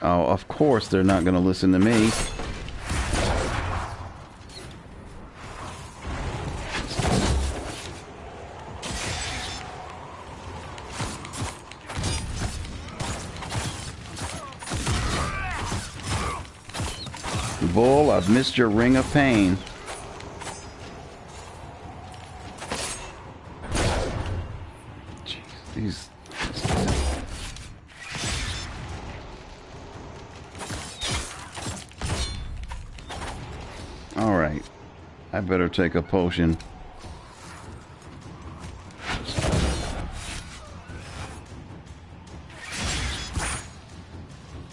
Oh, of course they're not going to listen to me. Bull, I've missed your ring of pain. Jeez, these... Alright. I better take a potion.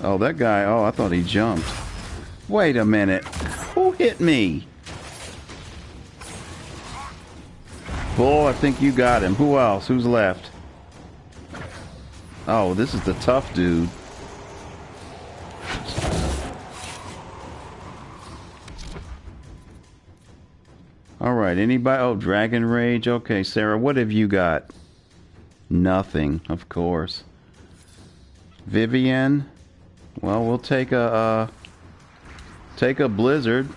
Oh, that guy, oh, I thought he jumped. Wait a minute. Who hit me? Bull, I think you got him. Who else? Who's left? Oh, this is the tough dude. Alright, anybody? Oh, Dragon Rage. Okay, Sarah, what have you got? Nothing, of course. Vivienne? Well, we'll take a blizzard.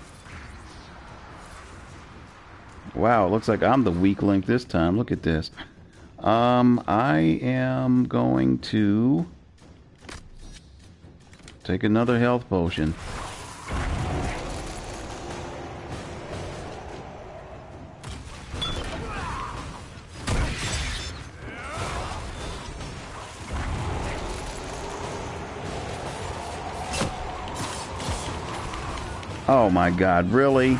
Wow, it looks like I'm the weak link this time. Look at this. I am going to take another health potion. Oh my god, really?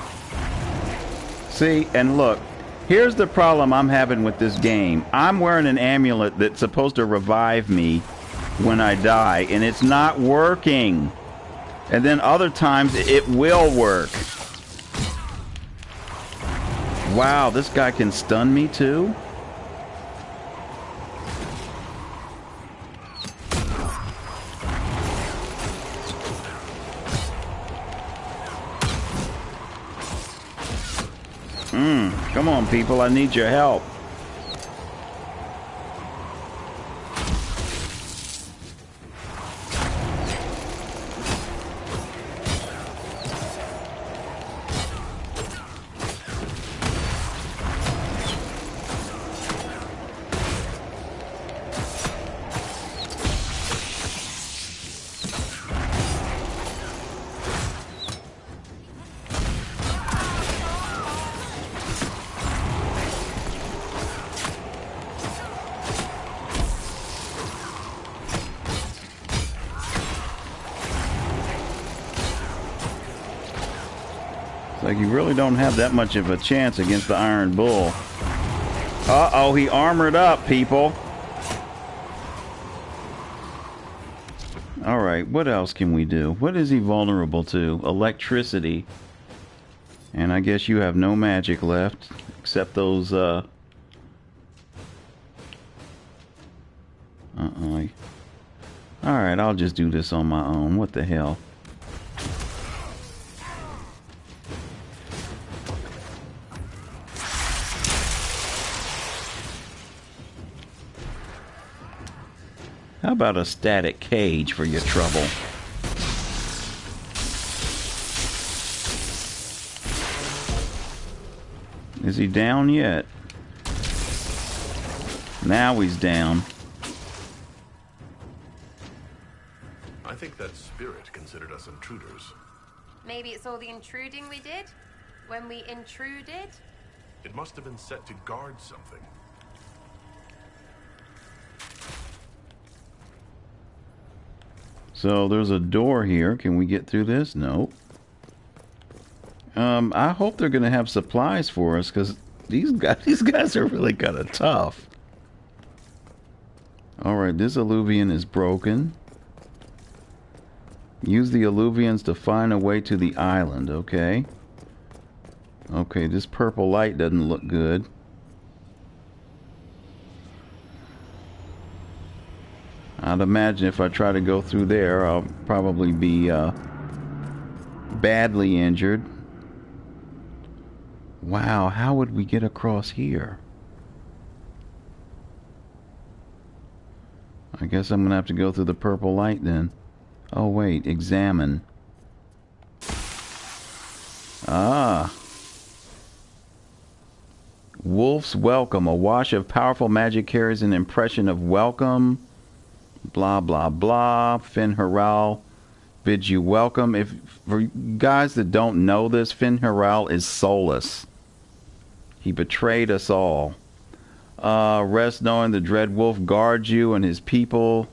See, and look, here's the problem I'm having with this game. I'm wearing an amulet that's supposed to revive me when I die, and it's not working. And then other times it will work. Wow, this guy can stun me too? Come on, people, I need your help. Like, you really don't have that much of a chance against the Iron Bull. Uh-oh, he armored up, people. Alright, what else can we do? What is he vulnerable to? Electricity. And I guess you have no magic left, except those, Uh-oh. Alright, I'll just do this on my own. What the hell? How about a static cage for your trouble? Is he down yet? Now he's down. I think that spirit considered us intruders. Maybe it's all the intruding we did? When we intruded? It must have been set to guard something. So there's a door here. Can we get through this? No. I hope they're going to have supplies for us, because these guys are really kind of tough. Alright, this alluvian is broken. Use the alluvians to find a way to the island, okay. Okay, this purple light doesn't look good. I'd imagine if I try to go through there, I'll probably be badly injured. Wow, how would we get across here? I guess I'm going to have to go through the purple light then. Oh wait, examine. Ah. Wolf's Welcome. A wash of powerful magic carries an impression of welcome. Blah, blah, blah. Fin Haral bids you welcome. If for guys that don't know this, Fin Haral is soulless. He betrayed us all. Rest knowing the Dread Wolf guards you and his people.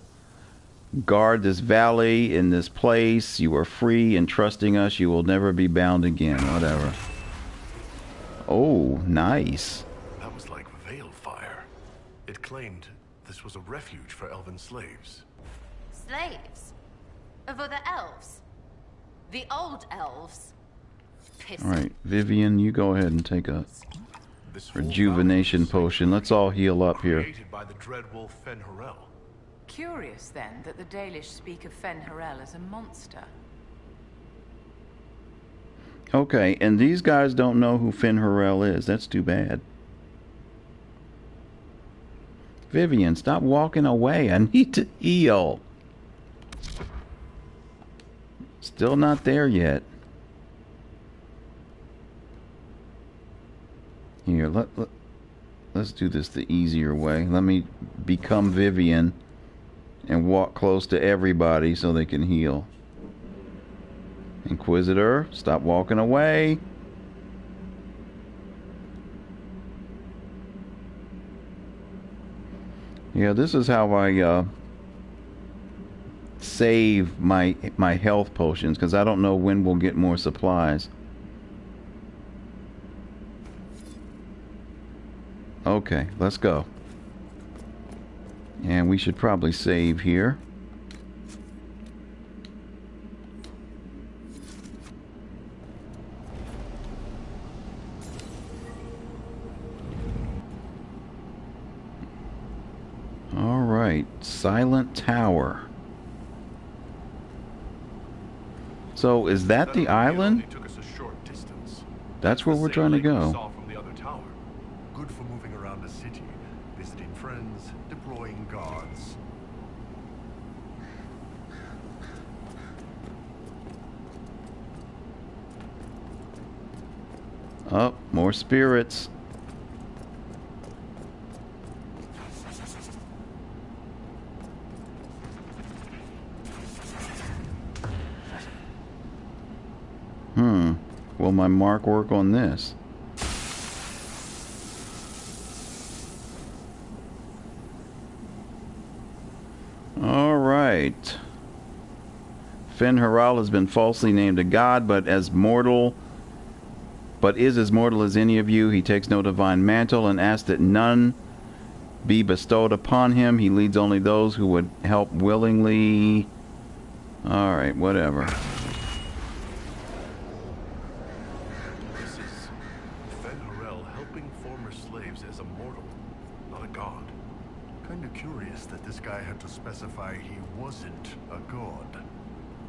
Guard this valley in this place. You are free, and trusting us, you will never be bound again. Whatever. Oh, nice. That was like veil fire. It claimed this was a refuge for elven slaves. Slaves? Of other elves? The old elves? Piss. Alright, Vivian, you go ahead and take a rejuvenation potion. Let's all heal up here. Created by the Dread Wolf Fen Harel. Curious, then, that the Dalish speak of Fen Harel as a monster. Okay, and these guys don't know who Fin Harel is. That's too bad. Vivian, stop walking away. I need to heal. Still not there yet. Here, let's do this the easier way. Let me become Vivian and walk close to everybody so they can heal. Inquisitor, stop walking away. Yeah, this is how I save my health potions, because I don't know when we'll get more supplies. Okay, let's go. And we should probably save here. All right, Silent Tower. So is that the island? Took us a short distance. That's where we're trying to go. Saw from the other tower. Good for moving around the city, visiting friends, deploying guards. Oh, more spirits. Will my mark work on this? All right. Fen Haral has been falsely named a god, but is as mortal as any of you. He takes no divine mantle and asks that none be bestowed upon him. He leads only those who would help willingly. All right, whatever. This is Fen Harel helping former slaves as a mortal, not a god. Kinda curious that this guy had to specify he wasn't a god.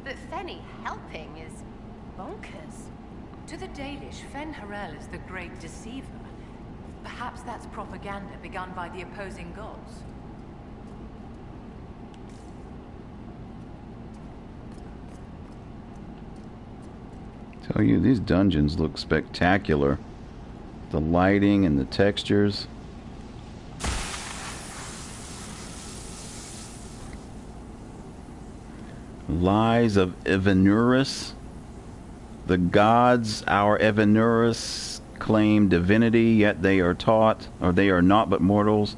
But Fenny helping is bonkers. To the Dalish, Fen Harel is the great deceiver. Perhaps that's propaganda begun by the opposing gods. Oh, these dungeons look spectacular. The lighting and the textures. Lies of Evanurus. The gods, our Evanurus, claim divinity, yet they are taught, or they are not but mortals.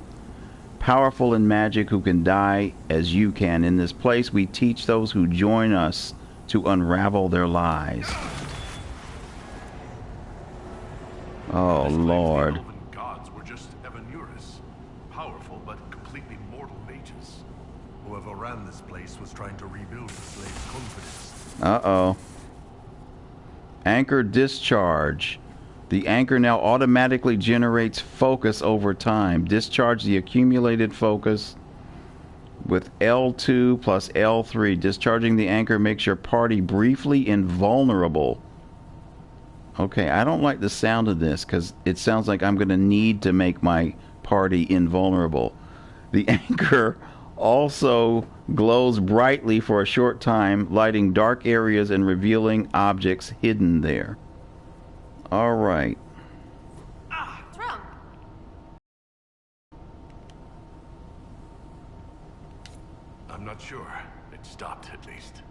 Powerful in magic who can die as you can. In this place we teach those who join us to unravel their lies. Oh, Lord. The elven gods were just Evanurus. Powerful but completely mortal mages. Whoever ran this place was trying to rebuild the slaves' confidence. Uh-oh. Anchor discharge. The anchor now automatically generates focus over time. Discharge the accumulated focus with L2 plus L3. Discharging the anchor makes your party briefly invulnerable. Okay, I don't like the sound of this because it sounds like I'm going to need to make my party invulnerable. The anchor also glows brightly for a short time, lighting dark areas and revealing objects hidden there. All right. What's wrong? I'm not sure. It stopped, at least.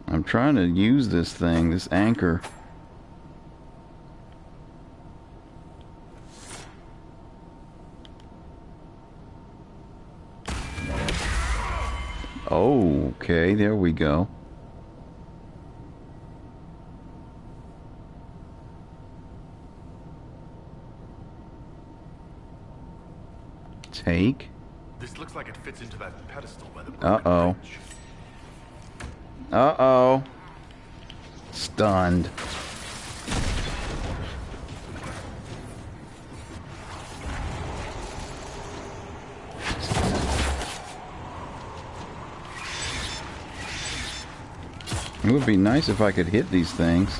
I'm trying to use this thing, this anchor. Oh, okay, there we go. Take. This looks like it fits into that pedestal by the Uh-oh. bridge. Uh-oh. Stunned. It would be nice if I could hit these things.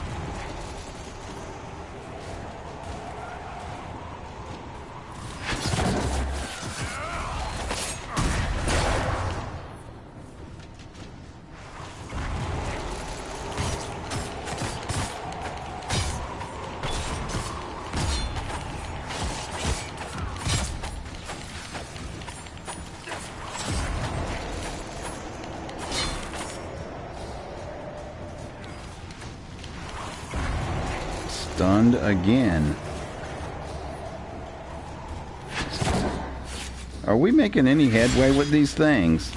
Stunned again. Are we making any headway with these things?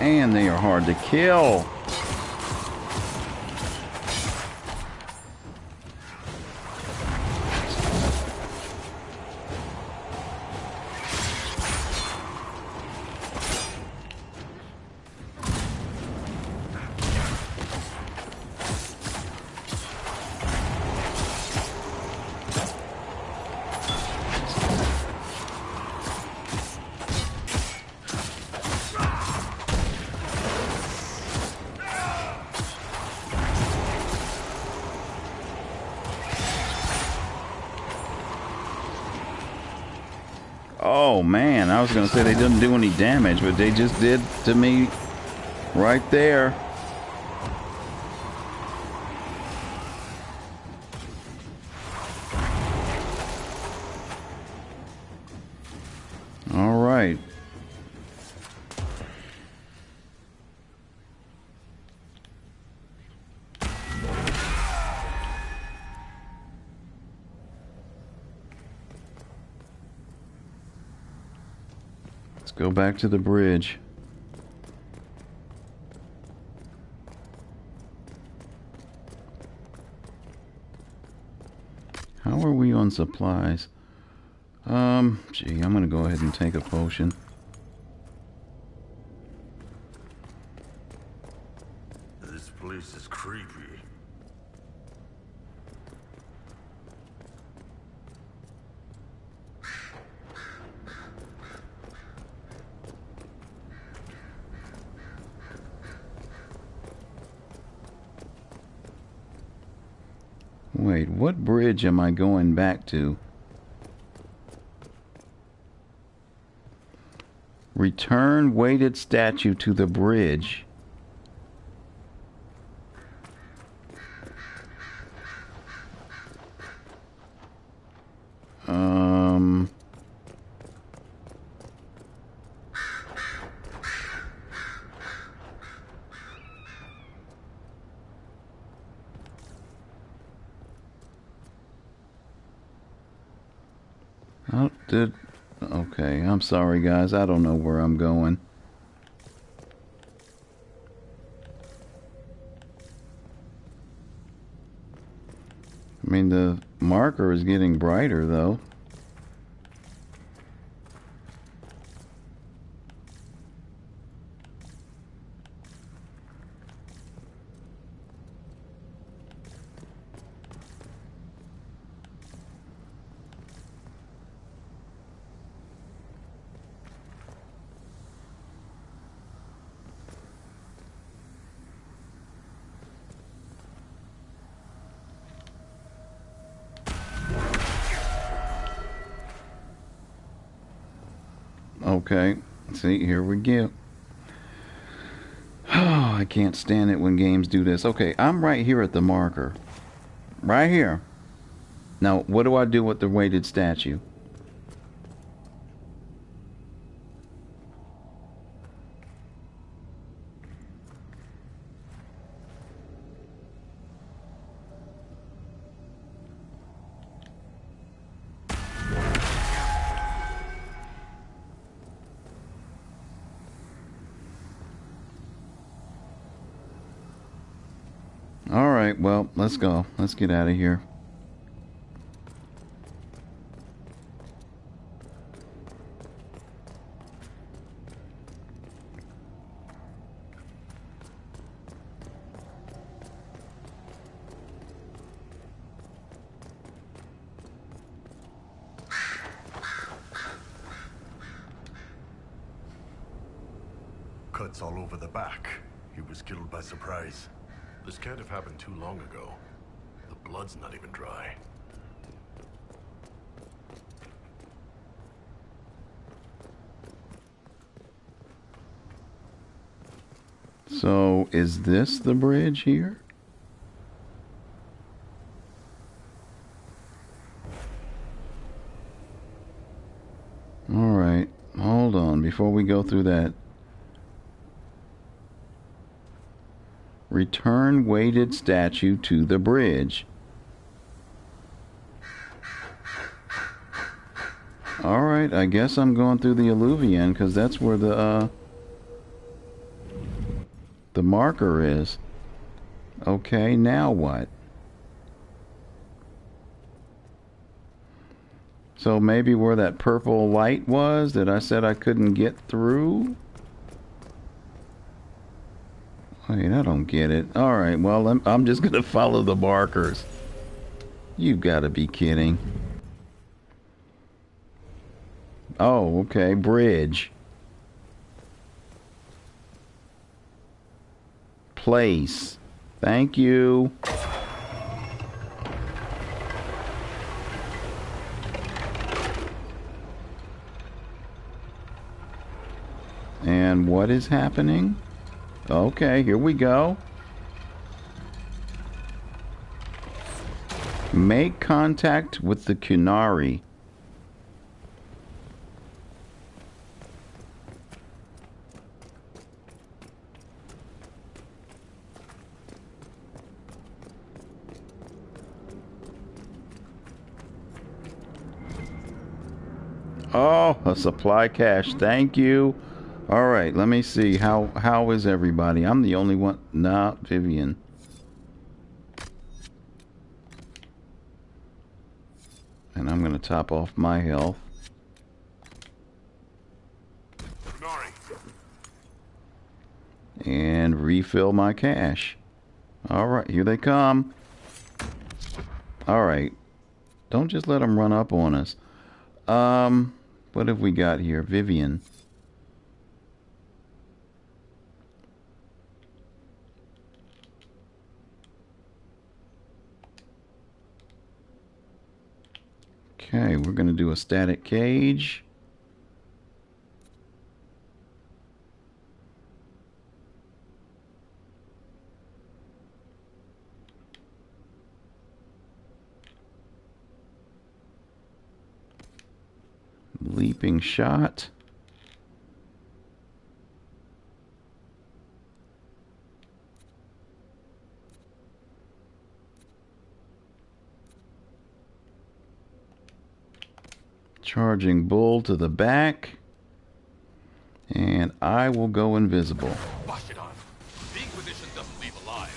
And they are hard to kill. Oh man, I was gonna say they didn't do any damage, but they just did to me right there. All right. Go back to the bridge. How are we on supplies? Gee, I'm gonna go ahead and take a potion. This place is creepy. Wait, what bridge am I going back to? Return weighted statue to the bridge. Okay, I'm sorry guys, I don't know where I'm going. I mean, the marker is getting brighter though. Okay, see, here we go. Oh, I can't stand it when games do this. Okay, I'm right here at the marker. Right here. Now, what do I do with the weighted statue? Alright, well, let's go. Let's get out of here. Cuts all over the back. He was killed by surprise. This can't have happened too long ago. The blood's not even dry. So, is this the bridge here? Alright, hold on before we go through that. Return weighted statue to the bridge. Alright, I guess I'm going through the Alluvian because that's where the marker is. Okay, now what? So maybe where that purple light was that I said I couldn't get through? Wait, I don't get it. Alright, well, I'm just gonna follow the markers. You gotta be kidding. Oh, okay, bridge. Place. Thank you. And what is happening? Okay, here we go. Make contact with the Kunari. Oh, a supply cache. Thank you. All right, let me see. How is everybody? I'm the only one. Nah, Vivian. And I'm going to top off my health. And refill my cash. Alright, here they come. Alright. Don't just let them run up on us. What have we got here? Vivian. Okay, we're going to do a static cage. Leaping shot. Charging bull to the back. And I will go invisible. Wash it on. The Inquisition doesn't leave alive.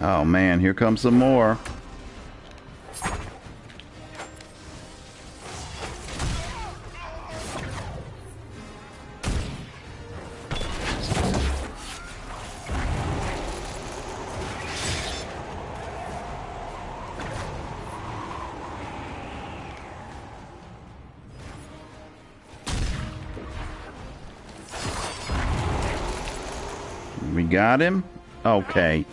Oh man, here comes some more. We got him? Okay.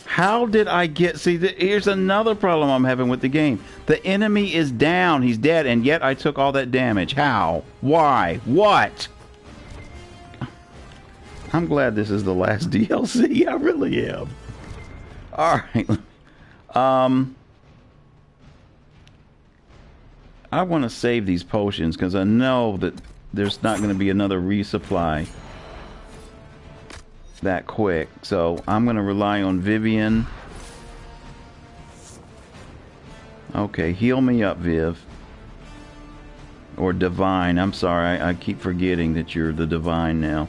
How did I get... See, here's another problem I'm having with the game. The enemy is down. He's dead, and yet I took all that damage. How? Why? What? I'm glad this is the last DLC. I really am. Alright. I want to save these potions, because I know that there's not going to be another resupply that quick, so I'm gonna rely on Vivian. Okay, heal me up, Viv. Or Divine. I'm sorry, I keep forgetting that you're the Divine now.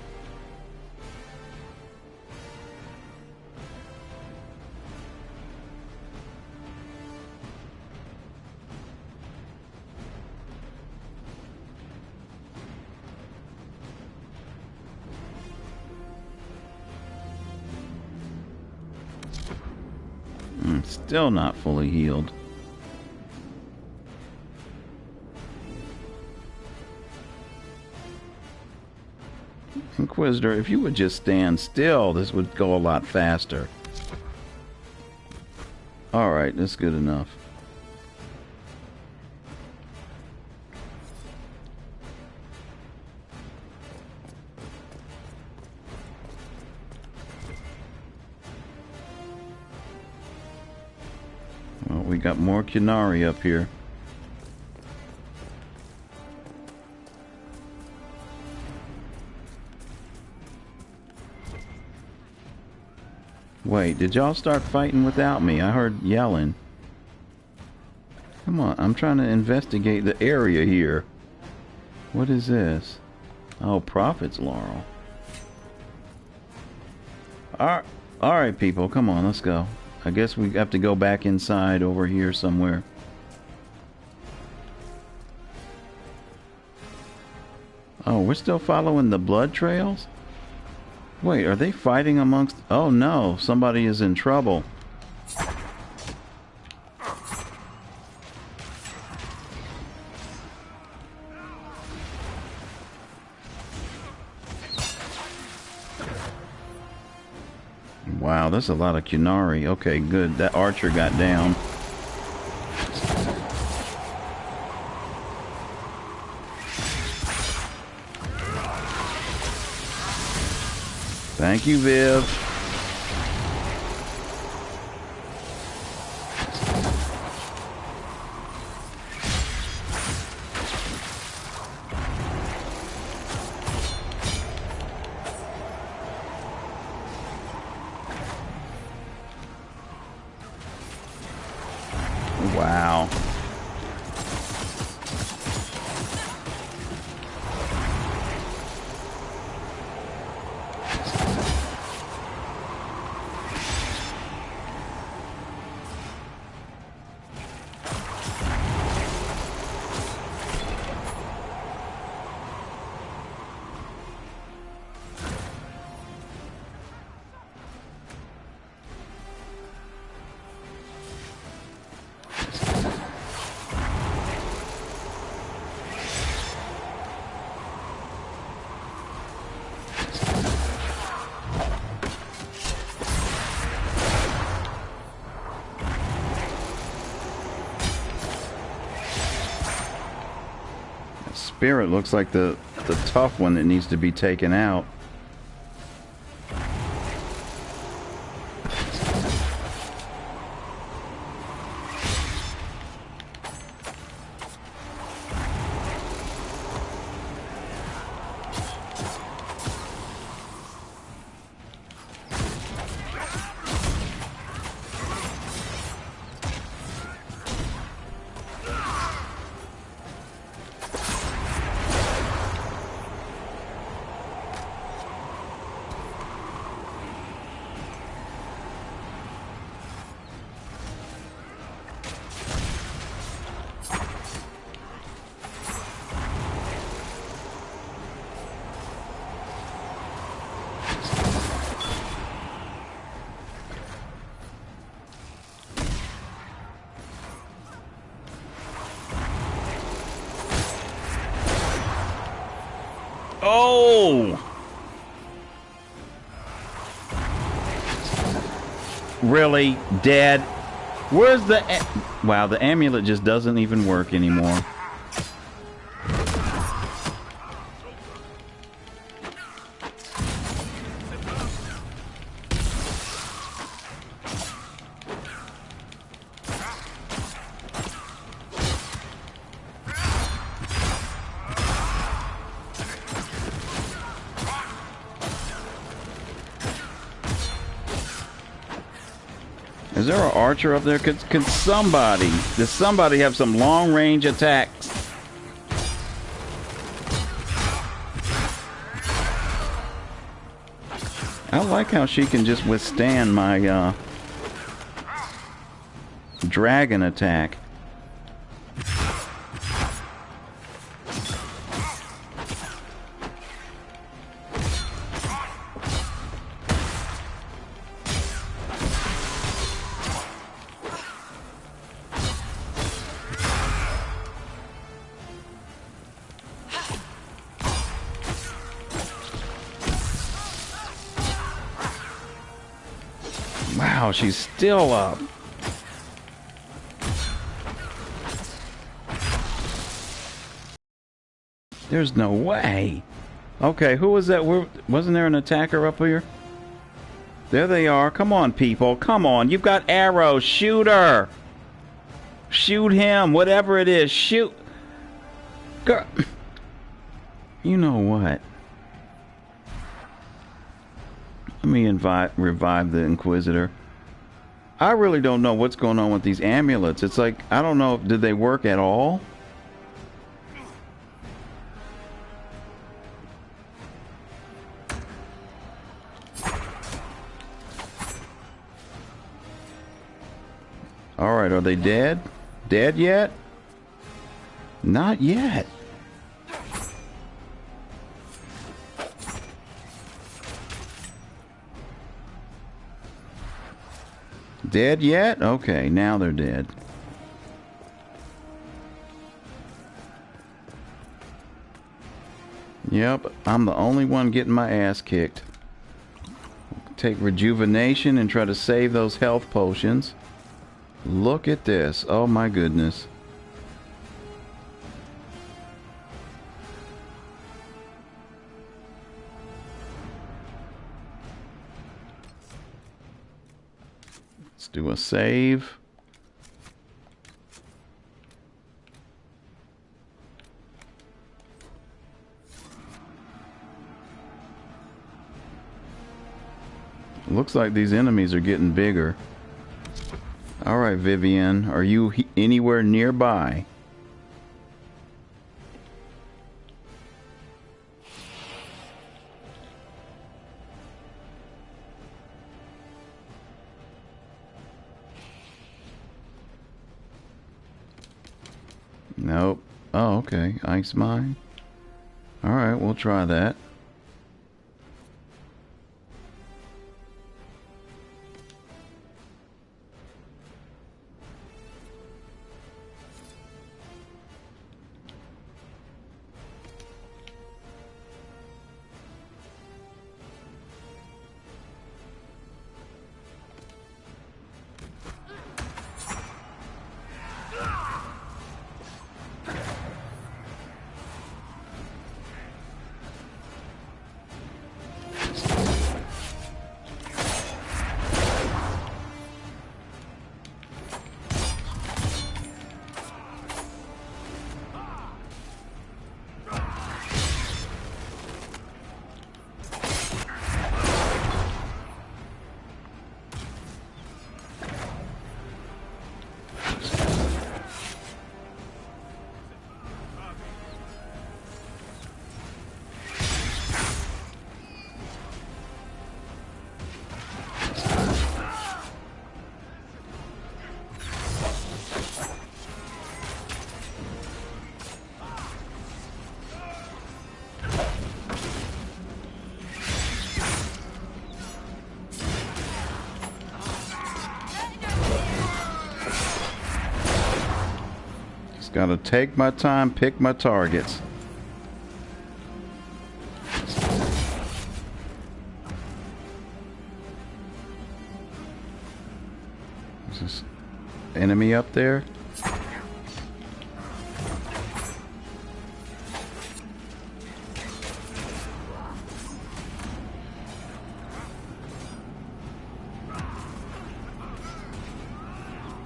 Still not fully healed. Inquisitor, if you would just stand still, this would go a lot faster. Alright, that's good enough. We got more Kunari up here. Wait, did y'all start fighting without me? I heard yelling. Come on, I'm trying to investigate the area here. What is this? Oh, Prophet's Laurel. Alright, people, come on, let's go. I guess we have to go back inside over here somewhere. Oh, we're still following the blood trails? Wait, are they fighting amongst... Oh no, somebody is in trouble. Wow, that's a lot of Kunari. Okay, good. That archer got down. Thank you, Viv. Spirit looks like the tough one that needs to be taken out. Oh! Really? Dead? Where's the... Wow, the amulet just doesn't even work anymore. Is there an archer up there? Could somebody... Does somebody have some long-range attacks? I like how she can just withstand my dragon attack. Wow, she's still up. There's no way. Okay, who was that? Wasn't there an attacker up here? There they are. Come on, people. Come on. You've got arrows. Shoot her. Shoot him. Whatever it is. Shoot. Girl. You know what? Let me revive the Inquisitor. I really don't know what's going on with these amulets. It's like, I don't know, did they work at all? Alright, are they dead? Dead yet? Not yet. Dead yet? Okay, now they're dead. Yep, I'm the only one getting my ass kicked. Take rejuvenation and try to save those health potions. Look at this. Oh my goodness. Do a save. Looks like these enemies are getting bigger. All right, Vivian, are you anywhere nearby? Nope. Oh, okay. Ice mine. Alright, we'll try that. Gotta take my time, pick my targets. Is this enemy up there?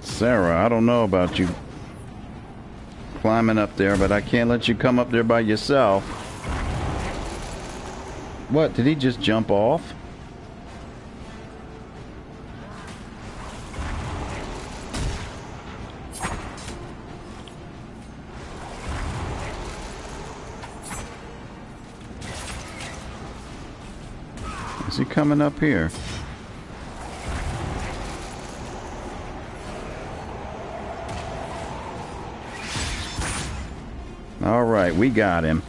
Sarah, I don't know about you climbing up there, but I can't let you come up there by yourself. What, did he just jump off? Is he coming up here? All right, we got him.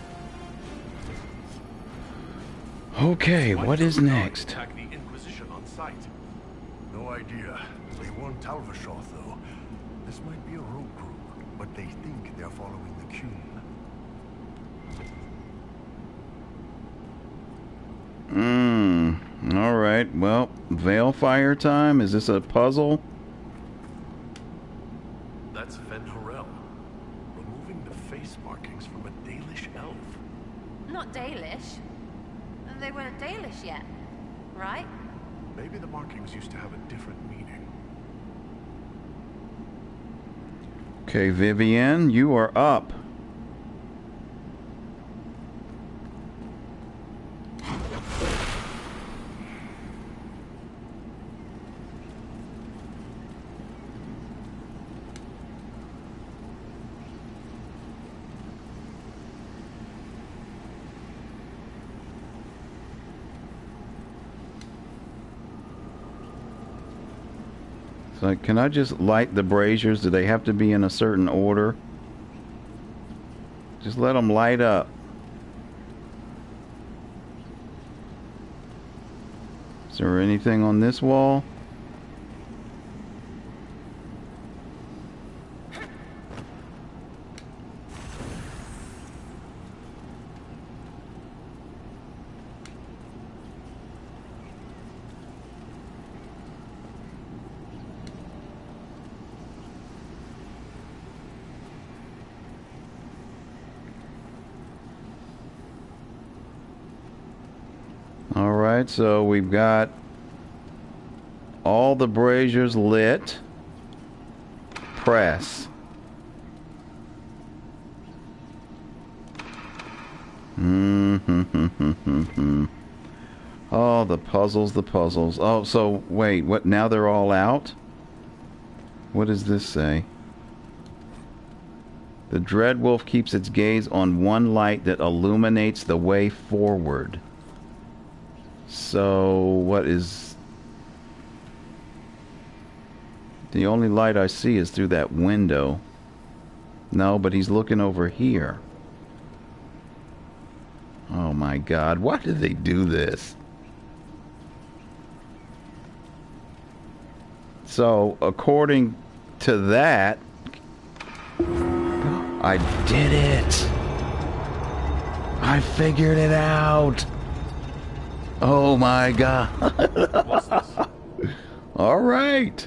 Okay, what is next? Attack the Inquisition on sight. No idea. They warned Talvashoth, though. This might be a rogue group, but they think they're following the Cume. All right. Well, Veilfire time. Is this a puzzle? That's Fen Horel, removing the face markings from a Dalish elf. Not Dalish. They weren't Dalish yet, right? Maybe the markings used to have a different meaning. Okay, Vivienne, you are up. So can I just light the braziers? Do they have to be in a certain order? Just let them light up. Is there anything on this wall? Alright, so we've got all the braziers lit. Press. Oh, the puzzles, the puzzles. Oh, so wait, what? Now they're all out? What does this say? The Dreadwolf keeps its gaze on one light that illuminates the way forward. So, what is... The only light I see is through that window. No, but he's looking over here. Oh my God, why did they do this? So, according to that... I did it! I figured it out! Oh my God. What's this? All right.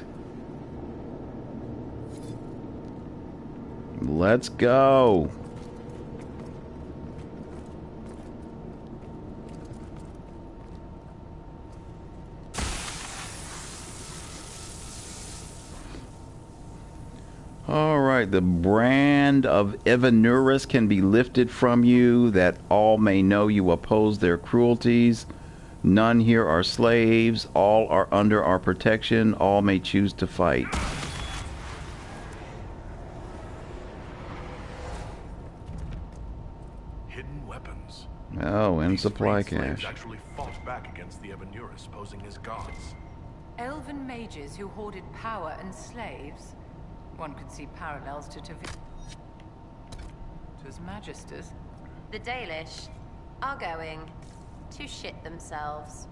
Let's go. All right, the brand of Evanurus can be lifted from you, that all may know you oppose their cruelties. None here are slaves. All are under our protection. All may choose to fight. Hidden weapons. Oh, and These supply freed slaves cache. actually fought back against the Evanurus, posing as gods. Elven mages who hoarded power and slaves. One could see parallels to his magisters. The Dalish are going to shit themselves.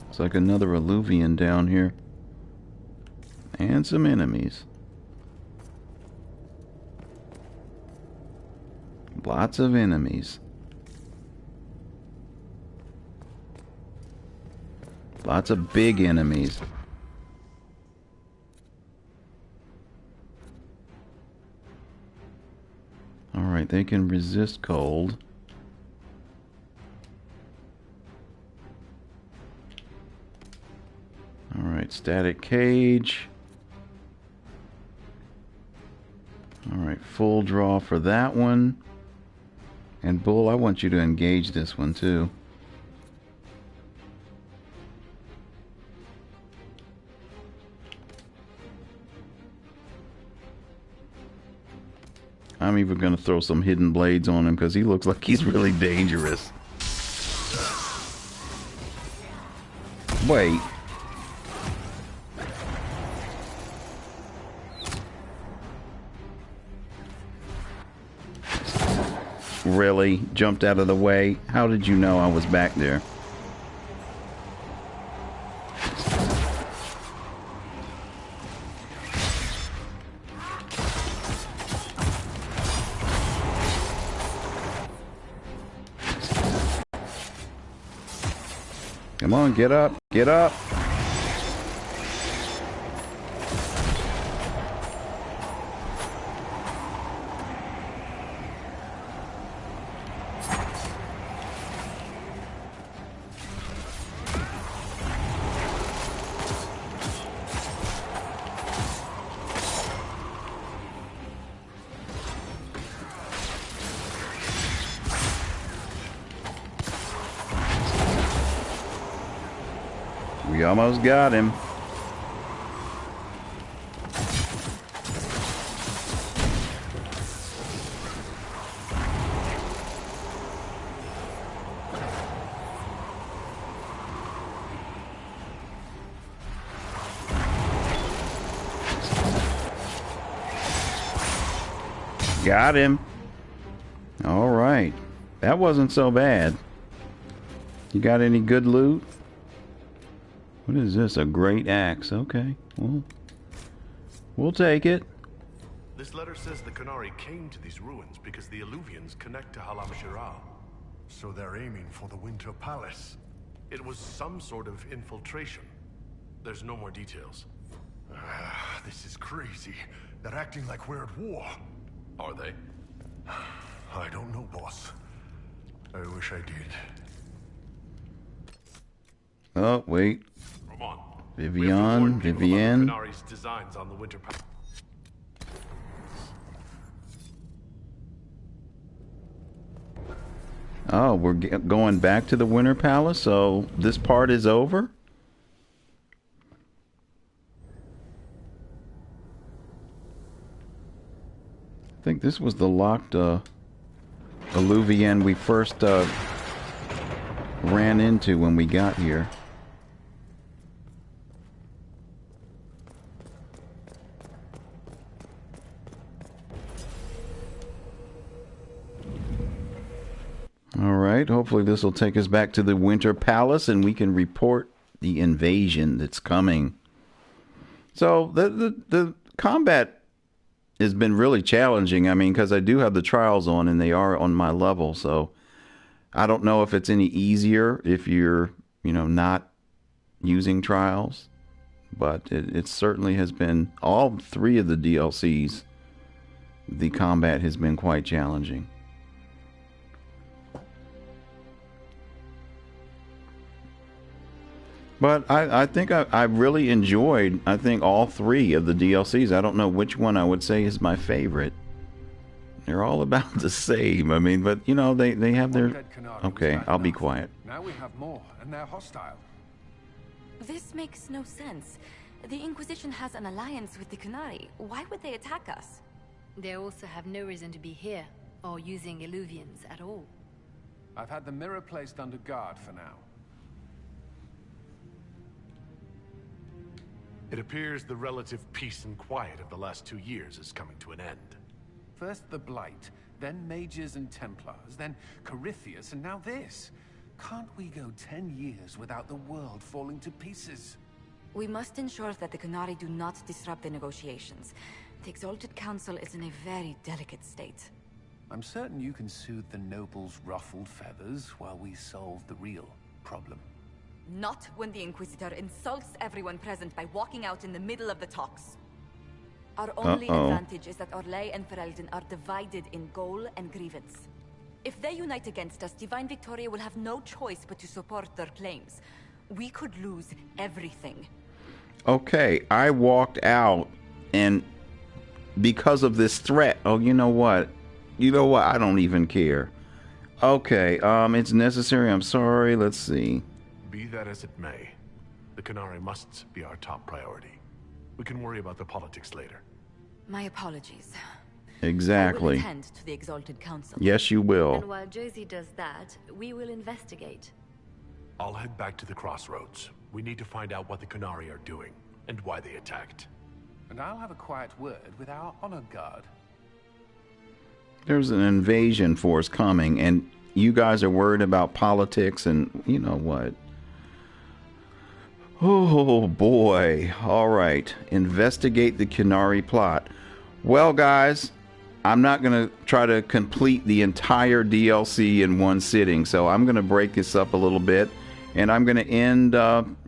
It's like another Alluvian down here. And some enemies. Lots of enemies. Lots of big enemies. Alright, they can resist cold. Alright, static cage. Alright, full draw for that one. And Bull, I want you to engage this one too. I'm even going to throw some hidden blades on him because he looks like he's really dangerous. Wait. Really? Jumped out of the way? How did you know I was back there? Come on, get up, get up. We almost got him. Got him. All right. That wasn't so bad. You got any good loot? What is this? A great axe. Okay. Well, we'll take it. This letter says the Qunari came to these ruins because the Illuvians connect to Halam Shiral. So they're aiming for the Winter Palace. It was some sort of infiltration. There's no more details. This is crazy. They're acting like we're at war. Are they? I don't know, boss. I wish I did. Oh, wait. Come on. Vivienne. Qunari's designs on the Winter Palace. Oh, we're going back to the Winter Palace, so this part is over? I think this was the locked Illuvian we first ran into when we got here. Alright, hopefully this will take us back to the Winter Palace and we can report the invasion that's coming. So, the combat has been really challenging. I mean, because I do have the trials on and they are on my level, so I don't know if it's any easier if you're, not using trials, but it certainly has been, all three of the DLCs, the combat has been quite challenging. But I think I really enjoyed, I think, all three of the DLCs. I don't know which one I would say is my favorite. They're all about the same. I mean, but, they have their... Okay, I'll be quiet. Now we have more, and they're hostile. This makes no sense. The Inquisition has an alliance with the Qunari. Why would they attack us? They also have no reason to be here, or using Illuvians at all. I've had the mirror placed under guard for now. It appears the relative peace and quiet of the last 2 years is coming to an end. First the Blight, then Mages and Templars, then Corypheus, and now this. Can't we go 10 years without the world falling to pieces? We must ensure that the Qunari do not disrupt the negotiations. The Exalted Council is in a very delicate state. I'm certain you can soothe the nobles' ruffled feathers while we solve the real problem. Not when the Inquisitor insults everyone present by walking out in the middle of the talks. Our only advantage is that Orlais and Ferelden are divided in goal and grievance. If they unite against us, Divine Victoria will have no choice but to support their claims. We could lose everything. Okay, I walked out, and because of this threat, oh, you know what? I don't even care. Okay, it's necessary. I'm sorry. Let's see. Be that as it may, the Qunari must be our top priority. We can worry about the politics later. My apologies. Exactly. I will attend to the Exalted Council. Yes, you will. And while Josie does that, we will investigate. I'll head back to the crossroads. We need to find out what the Qunari are doing, and why they attacked. And I'll have a quiet word with our honor guard. There's an invasion force coming, and you guys are worried about politics, and you know what? Oh boy. All right. Investigate the Qunari plot. Well, guys, I'm not going to try to complete the entire DLC in one sitting, so I'm going to break this up a little bit, and I'm going to end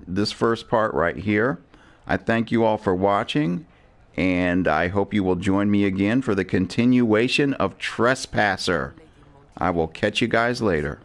this first part right here. I thank you all for watching, and I hope you will join me again for the continuation of Trespasser. I will catch you guys later.